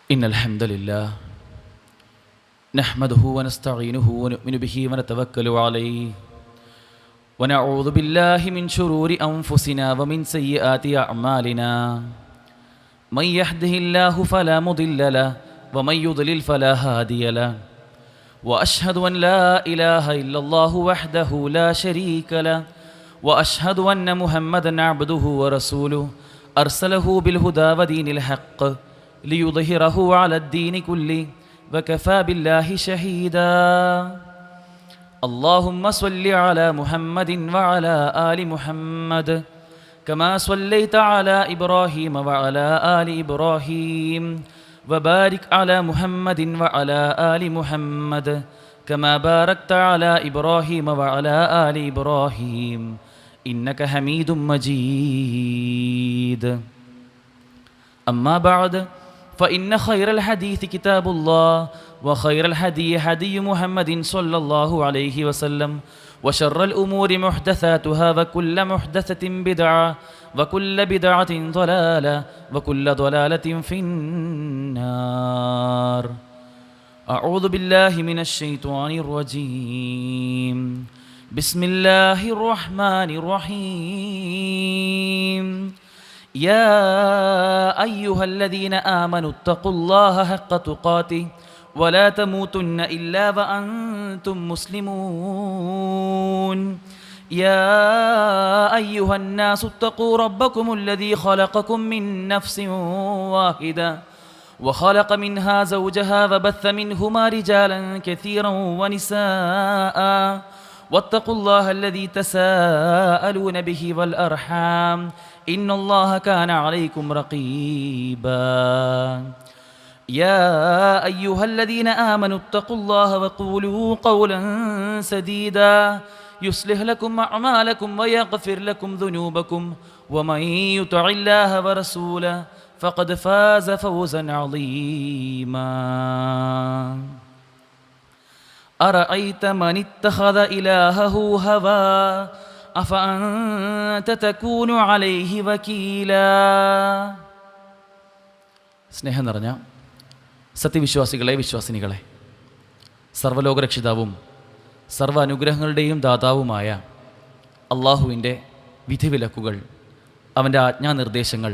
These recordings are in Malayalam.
إن الحمد لله نحمده ونستعينه ونؤمن به ونتوكل عليه ونعوذ بالله من شرور أنفسنا ومن سيئات أعمالنا من يهده الله فلا مضل له ومن يضلل فلا هادي له وأشهد أن لا إله إلا الله وحده لا شريك له وأشهد أن محمدًا عبده ورسوله أرسله بالهدى ودين الحق ليظهره على الدين كله وكفى بالله شهيدا اللهم صل على محمد وعلى آل محمد كما صليت على إبراهيم وعلى آل إبراهيم وبارك على محمد وعلى آل محمد كما باركت على إبراهيم وعلى آل إبراهيم إنك حميد مجيد أما بعد فإن خير الحديث كتاب الله وخير الهدي هدي محمد صلى الله عليه وسلم وشر الأمور محدثاتها وكل محدثة بدعة وكل بدعة ضلالة وكل ضلالة في النار أعوذ بالله من الشيطان الرجيم بسم الله الرحمن الرحيم يا أيها الذين آمنوا اتقوا الله حق تقاته ولا تموتن إلا وأنتم مسلمون يا أيها الناس اتقوا ربكم الذي خلقكم من نفس واحدة وخلق منها زوجها وبث منهما رجالا كثيرا ونساء واتقوا الله الذي تساءلون به والأرحام إن الله كان عليكم رقيبا يا أيها الذين آمنوا اتقوا الله وقولوا قولا سديدا يصلح لكم أعمالكم ويغفر لكم ذنوبكم ومن يطع الله ورسوله فقد فاز فوزا عظيما أرأيت من اتخذ إلهه هواه أفأنت تكون عليه وكيلا സ്നേഹം നിറഞ്ഞ സത്യവിശ്വാസികളെ, വിശ്വാസിനികളെ, സർവ്വലോകരക്ഷിതാവും സർവ്വ അനുഗ്രഹങ്ങളുടെയും ദാതാവുമായ അള്ളാഹുവിൻ്റെ വിധിവിലക്കുകൾ, അവൻ്റെ ആജ്ഞാനിർദ്ദേശങ്ങൾ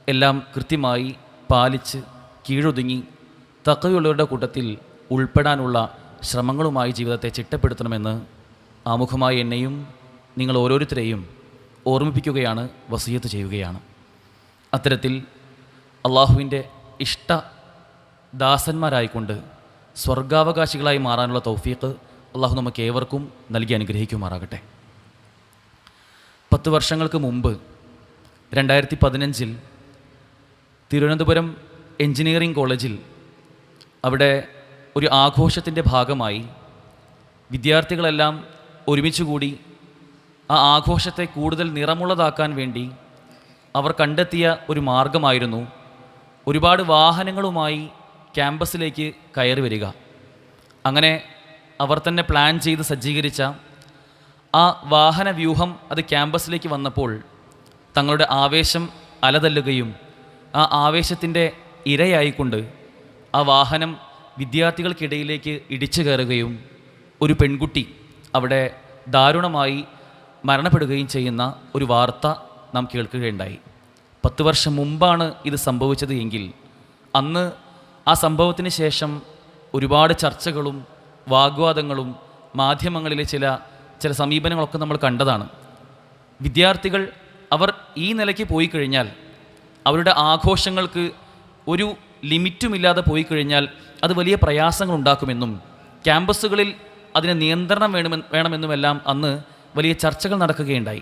എല്ലാം കൃത്യമായി പാലിച്ച് കീഴൊതുങ്ങി തഖ്വയുള്ളവരുടെ കൂട്ടത്തിൽ ഉൾപ്പെടാനുള്ള ശ്രമങ്ങളുമായി ജീവിതത്തെ ചിട്ടപ്പെടുത്തണമെന്ന് ആമുഖമായി എന്നെയും നിങ്ങൾ ഓരോരുത്തരെയും ഓർമ്മിപ്പിക്കുകയാണ്, വസിയത്ത് ചെയ്യുകയാണ്. അത്തരത്തിൽ അള്ളാഹുവിൻ്റെ ഇഷ്ട ദാസന്മാരായിക്കൊണ്ട് സ്വർഗാവകാശികളായി മാറാനുള്ള തൗഫീഖ് അള്ളാഹു നമുക്ക് ഏവർക്കും നൽകി അനുഗ്രഹിക്കുമാറാകട്ടെ. 10 വർഷങ്ങൾക്ക് മുമ്പ് 2015 തിരുവനന്തപുരം എഞ്ചിനീയറിംഗ് കോളേജിൽ അവിടെ ഒരു ആഘോഷത്തിൻ്റെ ഭാഗമായി വിദ്യാർത്ഥികളെല്ലാം ഒരുമിച്ചുകൂടി ആ ആഘോഷത്തെ കൂടുതൽ നിറമുള്ളതാക്കാൻ വേണ്ടി അവർ കണ്ടെത്തിയ ഒരു മാർഗമായിരുന്നു ഒരുപാട് വാഹനങ്ങളുമായി ക്യാമ്പസിലേക്ക് കയറി വരിക. അങ്ങനെ അവർ തന്നെ പ്ലാൻ ചെയ്ത് സജ്ജീകരിച്ച ആ വാഹന വ്യൂഹം അത് ക്യാമ്പസിലേക്ക് വന്നപ്പോൾ തങ്ങളുടെ ആവേശം അലതല്ലുകയും ആ ആവേശത്തിൻ്റെ ഇരയായിക്കൊണ്ട് ആ വാഹനം വിദ്യാർത്ഥികൾക്കിടയിലേക്ക് ഇടിച്ചു കയറുകയും ഒരു പെൺകുട്ടി അവിടെ ദാരുണമായി മരണപ്പെടുകയും ചെയ്യുന്ന ഒരു വാർത്ത നാം കേൾക്കുകയുണ്ടായി. 10 വർഷം മുമ്പാണ് ഇത് സംഭവിച്ചത് എങ്കിൽ അന്ന് ആ സംഭവത്തിന് ശേഷം ഒരുപാട് ചർച്ചകളും വാഗ്വാദങ്ങളും മാധ്യമങ്ങളിലെ ചില സമീപനങ്ങളൊക്കെ നമ്മൾ കണ്ടതാണ്. വിദ്യാർത്ഥികൾ അവർ ഈ നിലയ്ക്ക് പോയി കഴിഞ്ഞാൽ, അവരുടെ ആഘോഷങ്ങൾക്ക് ഒരു ലിമിറ്റുമില്ലാതെ പോയി കഴിഞ്ഞാൽ അത് വലിയ പ്രയാസങ്ങൾ ഉണ്ടാക്കുമെന്നും ക്യാമ്പസുകളിൽ അതിന് നിയന്ത്രണം വേണമെന്നുമെല്ലാം അന്ന് വലിയ ചർച്ചകൾ നടക്കുകയുണ്ടായി.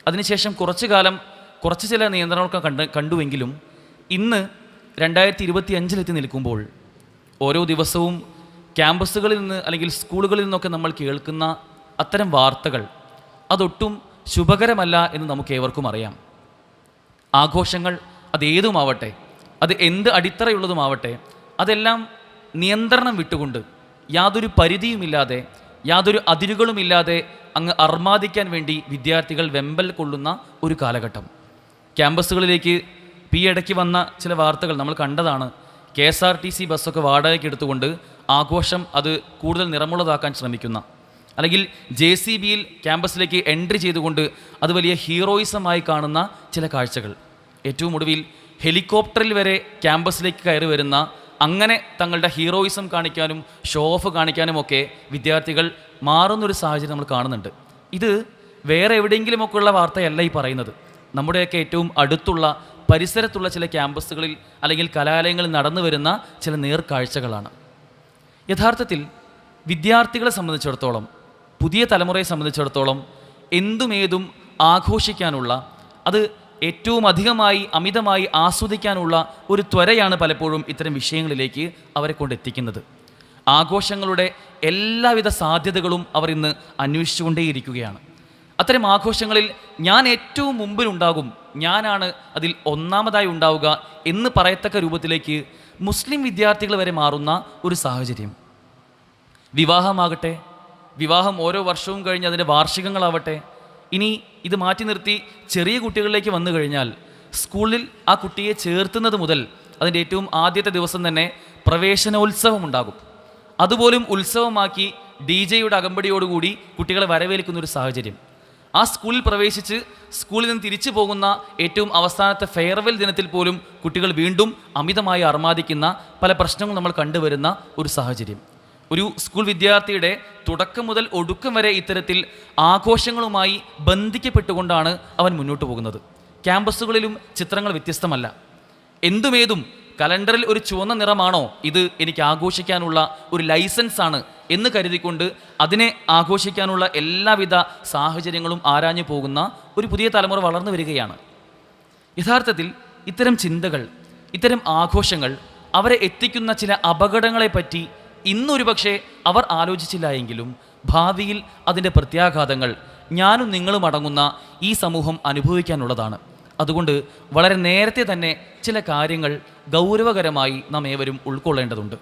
അതിനുശേഷം കുറച്ച് ചില നിയന്ത്രണങ്ങളൊക്കെ കണ്ടുവെങ്കിലും ഇന്ന് 2025 നിൽക്കുമ്പോൾ ഓരോ ദിവസവും ക്യാമ്പസുകളിൽ നിന്ന് അല്ലെങ്കിൽ സ്കൂളുകളിൽ നിന്നൊക്കെ നമ്മൾ കേൾക്കുന്ന അത്തരം വാർത്തകൾ അതൊട്ടും ശുഭകരമല്ല എന്ന് നമുക്ക് ഏവർക്കും അറിയാം. ആഘോഷങ്ങൾ അതേതുമാവട്ടെ, അത് എന്ത് അടിത്തറയുള്ളതുമാവട്ടെ, അതെല്ലാം നിയന്ത്രണം വിട്ടുകൊണ്ട് യാതൊരു പരിധിയുമില്ലാതെ യാതൊരു അതിരുകളുമില്ലാതെ അങ്ങ് അർമാദിക്കാൻ വേണ്ടി വിദ്യാർത്ഥികൾ വെമ്പൽ കൊള്ളുന്ന ഒരു കാലഘട്ടം. ക്യാമ്പസുകളിലേക്ക് ഈയിടയ്ക്ക് വന്ന ചില വാർത്തകൾ നമ്മൾ കണ്ടതാണ്. KSRTC ബസ്സൊക്കെ വാടകയ്ക്ക് എടുത്തുകൊണ്ട് ആഘോഷം അത് കൂടുതൽ നിറമുള്ളതാക്കാൻ ശ്രമിക്കുന്ന, അല്ലെങ്കിൽ JCBയിൽ ക്യാമ്പസിലേക്ക് എൻട്രി ചെയ്തുകൊണ്ട് അത് വലിയ ഹീറോയിസമായി കാണുന്ന ചില കാഴ്ചകൾ, ഏറ്റവും ഒടുവിൽ ഹെലികോപ്റ്ററിൽ വരെ ക്യാമ്പസിലേക്ക് കയറി വരുന്ന, അങ്ങനെ തങ്ങളുടെ ഹീറോയിസം കാണിക്കാനും ഷോ ഓഫ് കാണിക്കാനുമൊക്കെ വിദ്യാർത്ഥികൾ മാറുന്നൊരു സാഹചര്യം നമ്മൾ കാണുന്നുണ്ട്. ഇത് വേറെ എവിടെയെങ്കിലുമൊക്കെ ഉള്ള വാർത്തയല്ല ഈ പറയുന്നത്. നമ്മുടെയൊക്കെ ഏറ്റവും അടുത്തുള്ള പരിസരത്തുള്ള ചില ക്യാമ്പസുകളിൽ അല്ലെങ്കിൽ കലാലയങ്ങളിൽ നടന്നു വരുന്ന ചില നേർക്കാഴ്ചകളാണ്. യഥാർത്ഥത്തിൽ വിദ്യാർത്ഥികളെ സംബന്ധിച്ചിടത്തോളം, പുതിയ തലമുറയെ സംബന്ധിച്ചിടത്തോളം എന്തുമേതും ആഘോഷിക്കാനുള്ള, അത് ഏറ്റവും അധികമായി അമിതമായി ആസ്വദിക്കാനുള്ള ഒരു ത്വരയാണ് പലപ്പോഴും ഇത്തരം വിഷയങ്ങളിലേക്ക് അവരെ കൊണ്ടെത്തിക്കുന്നത്. ആഘോഷങ്ങളുടെ എല്ലാവിധ സാധ്യതകളും അവർ ഇന്ന് അന്വേഷിച്ചുകൊണ്ടേയിരിക്കുകയാണ്. അത്തരം ആഘോഷങ്ങളിൽ ഞാൻ ഏറ്റവും മുമ്പിലുണ്ടാകും, ഞാനാണ് അതിൽ ഒന്നാമതായി ഉണ്ടാവുക എന്ന് പറയത്തക്ക രൂപത്തിലേക്ക് മുസ്ലിം വിദ്യാർത്ഥികൾ വരെ മാറുന്ന ഒരു സാഹചര്യം. വിവാഹമാകട്ടെ, വിവാഹം ഓരോ വർഷവും കഴിഞ്ഞ് അതിൻ്റെ വാർഷികങ്ങളാവട്ടെ, ഇനി ഇത് മാറ്റി നിർത്തി ചെറിയ കുട്ടികളിലേക്ക് വന്നു കഴിഞ്ഞാൽ സ്കൂളിൽ ആ കുട്ടിയെ ചേർത്തുന്നത് മുതൽ അതിൻ്റെ ഏറ്റവും ആദ്യത്തെ ദിവസം തന്നെ പ്രവേശനോത്സവം ഉണ്ടാകും. അതുപോലും ഉത്സവമാക്കി DJ-യുടെ അകമ്പടിയോടുകൂടി കുട്ടികളെ വരവേൽക്കുന്നൊരു സാഹചര്യം. ആ സ്കൂളിൽ പ്രവേശിച്ച് സ്കൂളിൽ നിന്ന് തിരിച്ചു പോകുന്ന ഏറ്റവും അവസാനത്തെ ഫെയർവെൽ ദിനത്തിൽ പോലും കുട്ടികൾ വീണ്ടും അമിതമായി അർമാദിക്കുന്ന പല പ്രശ്നങ്ങളും നമ്മൾ കണ്ടുവരുന്ന ഒരു സാഹചര്യം. ഒരു സ്കൂൾ വിദ്യാർത്ഥിയുടെ തുടക്കം മുതൽ ഒടുക്കം വരെ ഇത്തരത്തിൽ ആഘോഷങ്ങളുമായി ബന്ധിക്കപ്പെട്ടുകൊണ്ടാണ് അവൻ മുന്നോട്ട് പോകുന്നത്. ക്യാമ്പസുകളിലും ചിത്രങ്ങൾ വ്യത്യസ്തമല്ല. എന്തുമേതും കലണ്ടറിൽ ഒരു ചുവന്ന നിറമാണോ ഇത് എനിക്ക് ആഘോഷിക്കാനുള്ള ഒരു ലൈസൻസാണ് എന്ന് കരുതിക്കൊണ്ട് അതിനെ ആഘോഷിക്കാനുള്ള എല്ലാവിധ സാഹചര്യങ്ങളും ആരാഞ്ഞു പോകുന്ന ഒരു പുതിയ തലമുറ വളർന്നു വരികയാണ്. യഥാർത്ഥത്തിൽ ഇത്തരം ചിന്തകൾ, ഇത്തരം ആഘോഷങ്ങൾ അവരെ എത്തിക്കുന്ന ചില അപകടങ്ങളെപ്പറ്റി ഇന്നൊരു പക്ഷേ അവർ ആലോചിച്ചില്ല എങ്കിലും ഭാവിയിൽ അതിൻ്റെ പ്രത്യാഘാതങ്ങൾ ഞാനും നിങ്ങളും അടങ്ങുന്ന ഈ സമൂഹം അനുഭവിക്കാനുള്ളതാണ്. അതുകൊണ്ട് വളരെ നേരത്തെ തന്നെ ചില കാര്യങ്ങൾ ഗൗരവകരമായി നാം ഏവരും ഉൾക്കൊള്ളേണ്ടതുണ്ട്.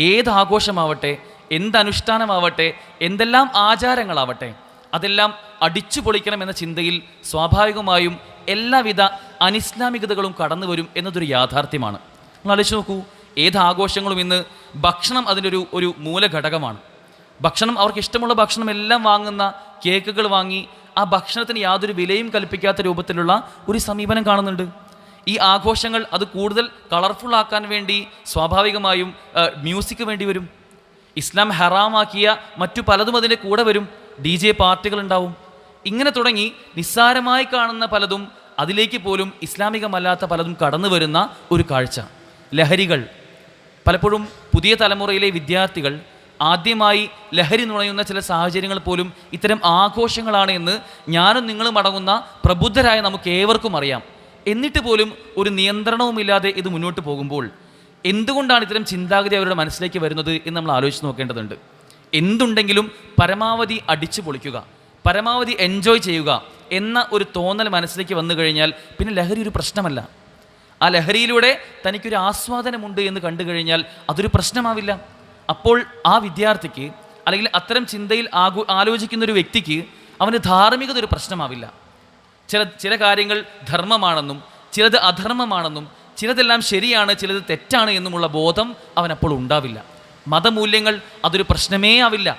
ഏത് ആഘോഷമാവട്ടെ, എന്തനുഷ്ഠാനമാവട്ടെ, എന്തെല്ലാം ആചാരങ്ങളാവട്ടെ, അതെല്ലാം അടിച്ചു പൊളിക്കണമെന്ന ചിന്തയിൽ സ്വാഭാവികമായും എല്ലാവിധ അനിസ്ലാമികതകളും കടന്നു വരും എന്നതൊരു യാഥാർത്ഥ്യമാണ്. നിങ്ങൾ ആലോചിച്ച് നോക്കൂ, ഏത് ആഘോഷങ്ങളും ഇന്ന് ഭക്ഷണം അതിൻ്റെ ഒരു മൂലഘടകമാണ്. ഭക്ഷണം, അവർക്ക് ഇഷ്ടമുള്ള ഭക്ഷണം എല്ലാം വാങ്ങുന്ന, കേക്കുകൾ വാങ്ങി ആ ഭക്ഷണത്തിന് യാതൊരു വിലയും കൽപ്പിക്കാത്ത രൂപത്തിലുള്ള ഒരു സമീപനം കാണുന്നുണ്ട്. ഈ ആഘോഷങ്ങൾ അത് കൂടുതൽ കളർഫുൾ ആക്കാൻ വേണ്ടി സ്വാഭാവികമായും മ്യൂസിക് വേണ്ടി വരും. ഇസ്ലാം ഹറാമാക്കിയ മറ്റു പലതും അതിൻ്റെ കൂടെ വരും. DJ പാർട്ടികൾ ഉണ്ടാവും. ഇങ്ങനെ തുടങ്ങി നിസ്സാരമായി കാണുന്ന പലതും, അതിലേക്ക് പോലും ഇസ്ലാമികമല്ലാത്ത പലതും കടന്നു വരുന്ന ഒരു കാഴ്ച. ലഹരികൾ, പലപ്പോഴും പുതിയ തലമുറയിലെ വിദ്യാർത്ഥികൾ ആദ്യമായി ലഹരി നുണയുന്ന ചില സാഹചര്യങ്ങൾ പോലും ഇത്തരം ആഘോഷങ്ങളാണ് എന്ന് ഞാനും നിങ്ങളും അടങ്ങുന്ന പ്രബുദ്ധരായ നമുക്ക് ഏവർക്കും അറിയാം. എന്നിട്ട് പോലും ഒരു നിയന്ത്രണവുമില്ലാതെ ഇത് മുന്നോട്ട് പോകുമ്പോൾ എന്തുകൊണ്ടാണ് ഇത്തരം ചിന്താഗതി അവരുടെ മനസ്സിലേക്ക് വരുന്നത് എന്ന് നമ്മൾ ആലോചിച്ച് നോക്കേണ്ടതുണ്ട്. എന്തുണ്ടെങ്കിലും പരമാവധി അടിച്ചു പൊളിക്കുക, പരമാവധി എൻജോയ് ചെയ്യുക എന്ന ഒരു തോന്നൽ മനസ്സിലേക്ക് വന്നു കഴിഞ്ഞാൽ പിന്നെ ലഹരി ഒരു പ്രശ്നമല്ല. ആ ലഹരിയിലൂടെ തനിക്കൊരു ആസ്വാദനമുണ്ട് എന്ന് കണ്ടു കഴിഞ്ഞാൽ അതൊരു പ്രശ്നമാവില്ല. അപ്പോൾ ആ വിദ്യാർത്ഥിക്ക്, അല്ലെങ്കിൽ അത്തരം ചിന്തയിൽ ആലോചിക്കുന്നൊരു വ്യക്തിക്ക് അവന് ധാർമ്മികത ഒരു പ്രശ്നമാവില്ല. ചില കാര്യങ്ങൾ ധർമ്മമാണെന്നും ചിലത് അധർമ്മമാണെന്നും ചിലതെല്ലാം ശരിയാണ് ചിലത് തെറ്റാണ് എന്നുമുള്ള ബോധം അവനപ്പോൾ ഉണ്ടാവില്ല. മതമൂല്യങ്ങൾ അതൊരു പ്രശ്നമേ ആവില്ല.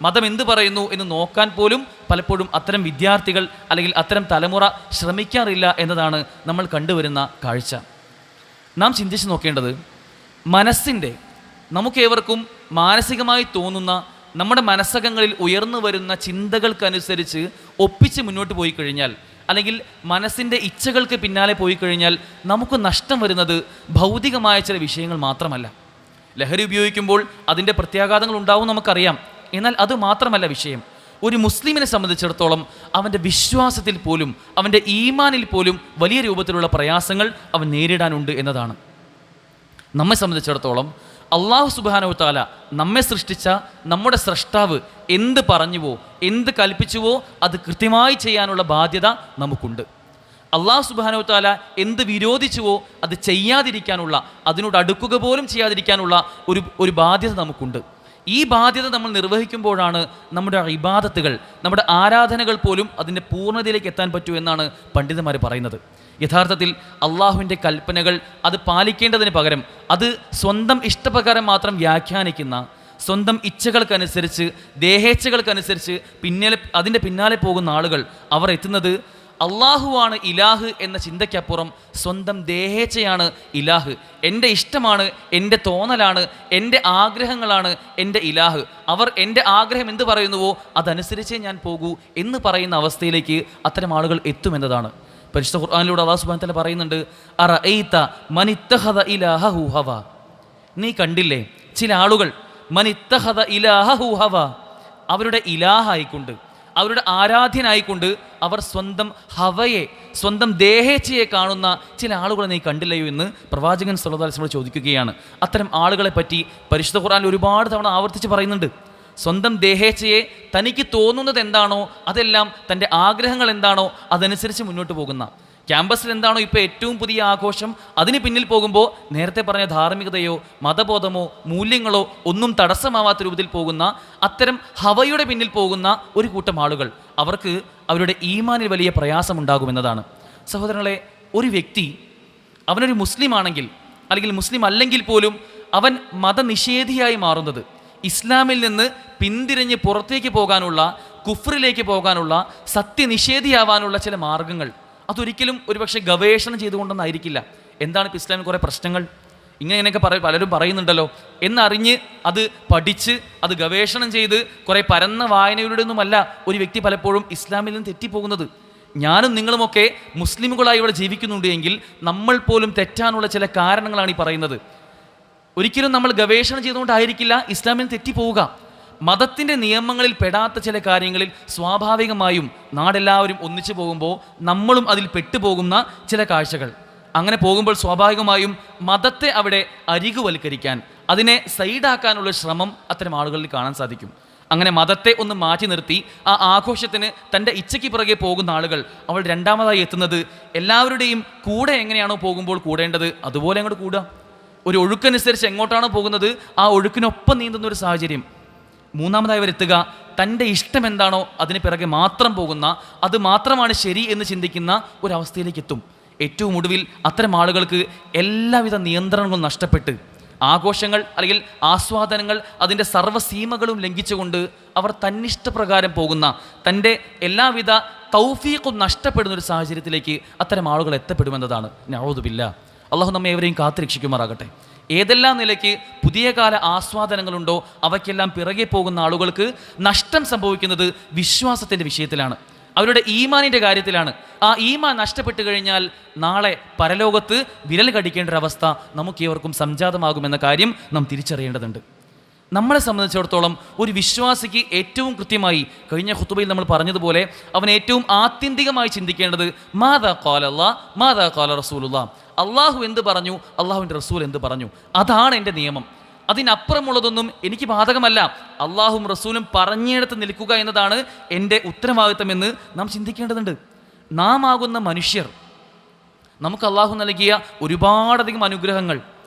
മതം എന്ത് പറയുന്നു എന്ന് നോക്കാൻ പോലും പലപ്പോഴും അത്തരം വിദ്യാർത്ഥികൾ അല്ലെങ്കിൽ അത്തരം തലമുറ ശ്രമിക്കാറില്ല എന്നതാണ് നമ്മൾ കണ്ടുവരുന്ന കാഴ്ച. നാം ചിന്തിച്ച് നോക്കേണ്ടത്, മനസ്സിൻ്റെ, നമുക്കേവർക്കും മാനസികമായി തോന്നുന്ന, നമ്മുടെ മനസ്സകങ്ങളിൽ ഉയർന്നു വരുന്ന ചിന്തകൾക്കനുസരിച്ച് ഒപ്പിച്ച് മുന്നോട്ട് പോയി കഴിഞ്ഞാൽ, അല്ലെങ്കിൽ മനസ്സിൻ്റെ ഇച്ഛകൾക്ക് പിന്നാലെ പോയി കഴിഞ്ഞാൽ നമുക്ക് നഷ്ടം വരുന്നത് ഭൗതികമായ ചില വിഷയങ്ങൾ മാത്രമല്ല. ലഹരി ഉപയോഗിക്കുമ്പോൾ അതിൻ്റെ പ്രത്യാഘാതങ്ങൾ ഉണ്ടാവും നമുക്കറിയാം. എന്നാൽ അത് മാത്രമല്ല വിഷയം. ഒരു മുസ്ലിമിനെ സംബന്ധിച്ചിടത്തോളം അവൻ്റെ വിശ്വാസത്തിൽ പോലും, അവൻ്റെ ഈമാനിൽ പോലും വലിയ രൂപത്തിലുള്ള പ്രയാസങ്ങൾ അവൻ നേരിടാനുണ്ട് എന്നതാണ്. നമ്മെ സംബന്ധിച്ചിടത്തോളം അള്ളാഹു സുബ്ഹാനഹു വ തആല നമ്മെ സൃഷ്ടിച്ച നമ്മുടെ സ്രഷ്ടാവ് എന്ത് പറഞ്ഞുവോ എന്ത് കൽപ്പിച്ചുവോ അത് കൃത്യമായി ചെയ്യാനുള്ള ബാധ്യത നമുക്കുണ്ട്. അള്ളാഹു സുബ്ഹാനഹു വ തആല എന്ത് വിരോധിച്ചുവോ അത് ചെയ്യാതിരിക്കാനുള്ള, അതിനോട് അടുക്കുക പോലും ചെയ്യാതിരിക്കാനുള്ള ഒരു ബാധ്യത നമുക്കുണ്ട്. ഈ ബാധ്യത നമ്മൾ നിർവഹിക്കുമ്പോഴാണ് നമ്മുടെ ഇബാദത്തുകൾ, നമ്മുടെ ആരാധനകൾ പോലും അതിൻ്റെ പൂർണ്ണതയിലേക്ക് എത്താൻ പറ്റൂ എന്നാണ് പണ്ഡിതന്മാർ പറയുന്നത്. യഥാർത്ഥത്തിൽ അള്ളാഹുവിൻ്റെ കൽപ്പനകൾ അത് പാലിക്കേണ്ടതിന് പകരം അത് സ്വന്തം ഇഷ്ടപ്രകാരം മാത്രം വ്യാഖ്യാനിക്കുന്ന, സ്വന്തം ഇച്ഛകൾക്കനുസരിച്ച്, ദേഹേച്ഛകൾക്കനുസരിച്ച് അതിൻ്റെ പിന്നാലെ പോകുന്ന ആളുകൾ അവർ എത്തുന്നത് അള്ളാഹുവാണ് ഇലാഹ് എന്ന ചിന്തയ്ക്കപ്പുറം സ്വന്തം ദേഹേച്ഛയാണ് ഇലാഹ്, എൻ്റെ ഇഷ്ടമാണ്, എൻ്റെ തോന്നലാണ്, എൻ്റെ ആഗ്രഹങ്ങളാണ് എൻ്റെ ഇലാഹ്, അവർ എൻ്റെ ആഗ്രഹം എന്ത് പറയുന്നുവോ അതനുസരിച്ചേ ഞാൻ പോകൂ എന്ന് പറയുന്ന അവസ്ഥയിലേക്ക് അത്തരം ആളുകൾ എത്തുമെന്നതാണ്. പരിശുദ്ധ ഖുർആനിലൂടെ അല്ലാഹു സുബ്ഹാനഹു വ തആല പറയുന്നുണ്ട്, അറഅയ്ത മനിത്തഖദ ഇലാഹഹു ഹവ. നീ കണ്ടില്ലേ ചില ആളുകൾ മനിത്തഖദ ഇലാഹഹു ഹവ, അവരുടെ ഇലാഹായിക്കൊണ്ട്, അവരുടെ ആരാധ്യനായിക്കൊണ്ട് അവർ സ്വന്തം ഹവയെ, സ്വന്തം ദേഹേച്ഛയെ കാണുന്ന ചില ആളുകളെ നീ കണ്ടില്ലയോ എന്ന് പ്രവാചകൻ സ്വല്ലല്ലാഹു അലൈഹി വസല്ലം ചോദിക്കുകയാണ്. അത്തരം ആളുകളെ പറ്റി പരിശുദ്ധ ഖുർആനിൽ ഒരുപാട് തവണ ആവർത്തിച്ച് പറയുന്നുണ്ട്. സ്വന്തം ദേഹേച്ഛയെ തനിക്ക് തോന്നുന്നത് എന്താണോ അതെല്ലാം, തൻ്റെ ആഗ്രഹങ്ങൾ എന്താണോ അതനുസരിച്ച് മുന്നോട്ട് പോകുന്ന, ക്യാമ്പസിൽ എന്താണോ ഇപ്പോൾ ഏറ്റവും പുതിയ ആഘോഷം അതിന് പിന്നിൽ പോകുമ്പോൾ നേരത്തെ പറഞ്ഞ ധാർമ്മികതയോ മതബോധമോ മൂല്യങ്ങളോ ഒന്നും തടസ്സമാവാത്ത രൂപത്തിൽ പോകുന്ന അത്തരം ഹവയുടെ പിന്നിൽ പോകുന്ന ഒരു കൂട്ടം ആളുകൾ, അവർക്ക് അവരുടെ ഈമാനിൽ വലിയ പ്രയാസമുണ്ടാകുമെന്നതാണ്. സഹോദരങ്ങളെ, ഒരു വ്യക്തി അവനൊരു മുസ്ലിം ആണെങ്കിൽ അല്ലെങ്കിൽ മുസ്ലിം അല്ലെങ്കിൽ പോലും അവൻ മതനിഷേധിയായി മാറുന്നത്, ഇസ്ലാമിൽ നിന്ന് പിന്തിരിഞ്ഞ് പുറത്തേക്ക് പോകാനുള്ള, കുഫ്രിലേക്ക് പോകാനുള്ള, സത്യനിഷേധിയാവാനുള്ള ചില മാർഗങ്ങൾ അതൊരിക്കലും ഒരുപക്ഷെ ഗവേഷണം ചെയ്തുകൊണ്ടൊന്നായിരിക്കില്ല. എന്താണ് ഇപ്പോൾ ഇസ്ലാമിൽ കുറേ പ്രശ്നങ്ങൾ ഇങ്ങനെയൊക്കെ പലരും പറയുന്നുണ്ടല്ലോ എന്നറിഞ്ഞ് അത് പഠിച്ച് അത് ഗവേഷണം ചെയ്ത് കുറേ പരന്ന വായനയുടെ ഒന്നുമല്ല ഒരു വ്യക്തി പലപ്പോഴും ഇസ്ലാമിൽ നിന്ന് തെറ്റിപ്പോകുന്നത്. ഞാനും നിങ്ങളുമൊക്കെ മുസ്ലിമുകളായി ഇവിടെ ജീവിക്കുന്നുണ്ട് എങ്കിൽ നമ്മൾ പോലും തെറ്റാനുള്ള ചില കാരണങ്ങളാണ് ഈ പറയുന്നത്. ഒരിക്കലും നമ്മൾ ഗവേഷണം ചെയ്തുകൊണ്ടായിരിക്കില്ല ഇസ്ലാമിൽ തെറ്റിപ്പോവുക. മതത്തിൻ്റെ നിയമങ്ങളിൽ പെടാത്ത ചില കാര്യങ്ങളിൽ സ്വാഭാവികമായും നാടെല്ലാവരും ഒന്നിച്ചു പോകുമ്പോൾ നമ്മളും അതിൽ പെട്ടുപോകുന്ന ചില കാഴ്ചകൾ, അങ്ങനെ പോകുമ്പോൾ സ്വാഭാവികമായും മതത്തെ അവിടെ അരികുവൽക്കരിക്കാൻ, അതിനെ സൈഡാക്കാനുള്ള ശ്രമം അത്തരം ആളുകളിൽ കാണാൻ സാധിക്കും. അങ്ങനെ മതത്തെ ഒന്ന് മാറ്റി നിർത്തി ആ ആഘോഷത്തിന് തൻ്റെ ഇച്ഛയ്ക്ക് പിറകെ പോകുന്ന ആളുകൾ അവൾ രണ്ടാമതായി എത്തുന്നത് എല്ലാവരുടെയും കൂടെ എങ്ങനെയാണോ പോകുമ്പോൾ കൂടേണ്ടത് അതുപോലെ അങ്ങോട്ട് കൂടുക. ഒരു ഒഴുക്കനുസരിച്ച് എങ്ങോട്ടാണോ പോകുന്നത് ആ ഒഴുക്കിനൊപ്പം നീന്തുന്ന ഒരു സാഹചര്യം. മൂന്നാമതായി അവരെത്തുക തൻ്റെ ഇഷ്ടം എന്താണോ അതിന് പിറകെ മാത്രം പോകുന്ന, അത് മാത്രമാണ് ശരി എന്ന് ചിന്തിക്കുന്ന ഒരവസ്ഥയിലേക്ക് എത്തും. ഏറ്റവും ഒടുവിൽ അത്തരം ആളുകൾക്ക് എല്ലാവിധ നിയന്ത്രണങ്ങളും നഷ്ടപ്പെട്ട് ആഘോഷങ്ങൾ അല്ലെങ്കിൽ ആസ്വാദനങ്ങൾ അതിൻ്റെ സർവ്വസീമകളും ലംഘിച്ചുകൊണ്ട് അവർ തന്നിഷ്ടപ്രകാരം പോകുന്ന, തൻ്റെ എല്ലാവിധ തൗഫീഖും നഷ്ടപ്പെടുന്ന ഒരു സാഹചര്യത്തിലേക്ക് അത്തരം ആളുകൾ എത്തപ്പെടുമെന്നതാണ്. നഊദു ബില്ലാഹ്. അള്ളാഹു നമ്മെ ഏവരെയും കാത്തുരക്ഷിക്കുമാറാകട്ടെ. ഏതെല്ലാം നിലയ്ക്ക് പുതിയ കാല ആസ്വാദനങ്ങളുണ്ടോ അവയ്ക്കെല്ലാം പിറകെ പോകുന്ന ആളുകൾക്ക് നഷ്ടം സംഭവിക്കുന്നത് വിശ്വാസത്തിൻ്റെ വിഷയത്തിലാണ്, അവരുടെ ഈമാനിൻ്റെ കാര്യത്തിലാണ്. ആ ഈമാൻ നഷ്ടപ്പെട്ടു കഴിഞ്ഞാൽ നാളെ പരലോകത്ത് വിരൽ കടിക്കേണ്ട ഒരവസ്ഥ നമുക്കേവർക്കും സംജാതമാകുമെന്ന കാര്യം നാം തിരിച്ചറിയേണ്ടതുണ്ട്. നമ്മളെ സംബന്ധിച്ചിടത്തോളം ഒരു വിശ്വാസിക്ക് ഏറ്റവും കൃത്യമായി കഴിഞ്ഞ ഖുതുബയിൽ നമ്മൾ പറഞ്ഞതുപോലെ അവൻ ഏറ്റവും ആത്യന്തികമായി ചിന്തിക്കേണ്ടത് മാദാ ഖാല അല്ലാഹ് മാദാ ഖാല റസൂലുള്ളാഹ്, അള്ളാഹു എന്ത് പറഞ്ഞു, അള്ളാഹുവിൻ്റെ റസൂൽ എന്ത് പറഞ്ഞു, അതാണ് എൻ്റെ നിയമം. അതിനപ്പുറമുള്ളതൊന്നും എനിക്ക് ബാധകമല്ല. അള്ളാഹും റസൂലും പറഞ്ഞിടത്ത് നിൽക്കുക എന്നതാണ് എൻ്റെ ഉത്തരവാദിത്തമെന്ന് നാം ചിന്തിക്കേണ്ടതുണ്ട്. നാം ആകുന്ന മനുഷ്യർ, നമുക്ക് അള്ളാഹു നൽകിയ ഒരുപാടധികം അനുഗ്രഹങ്ങൾ,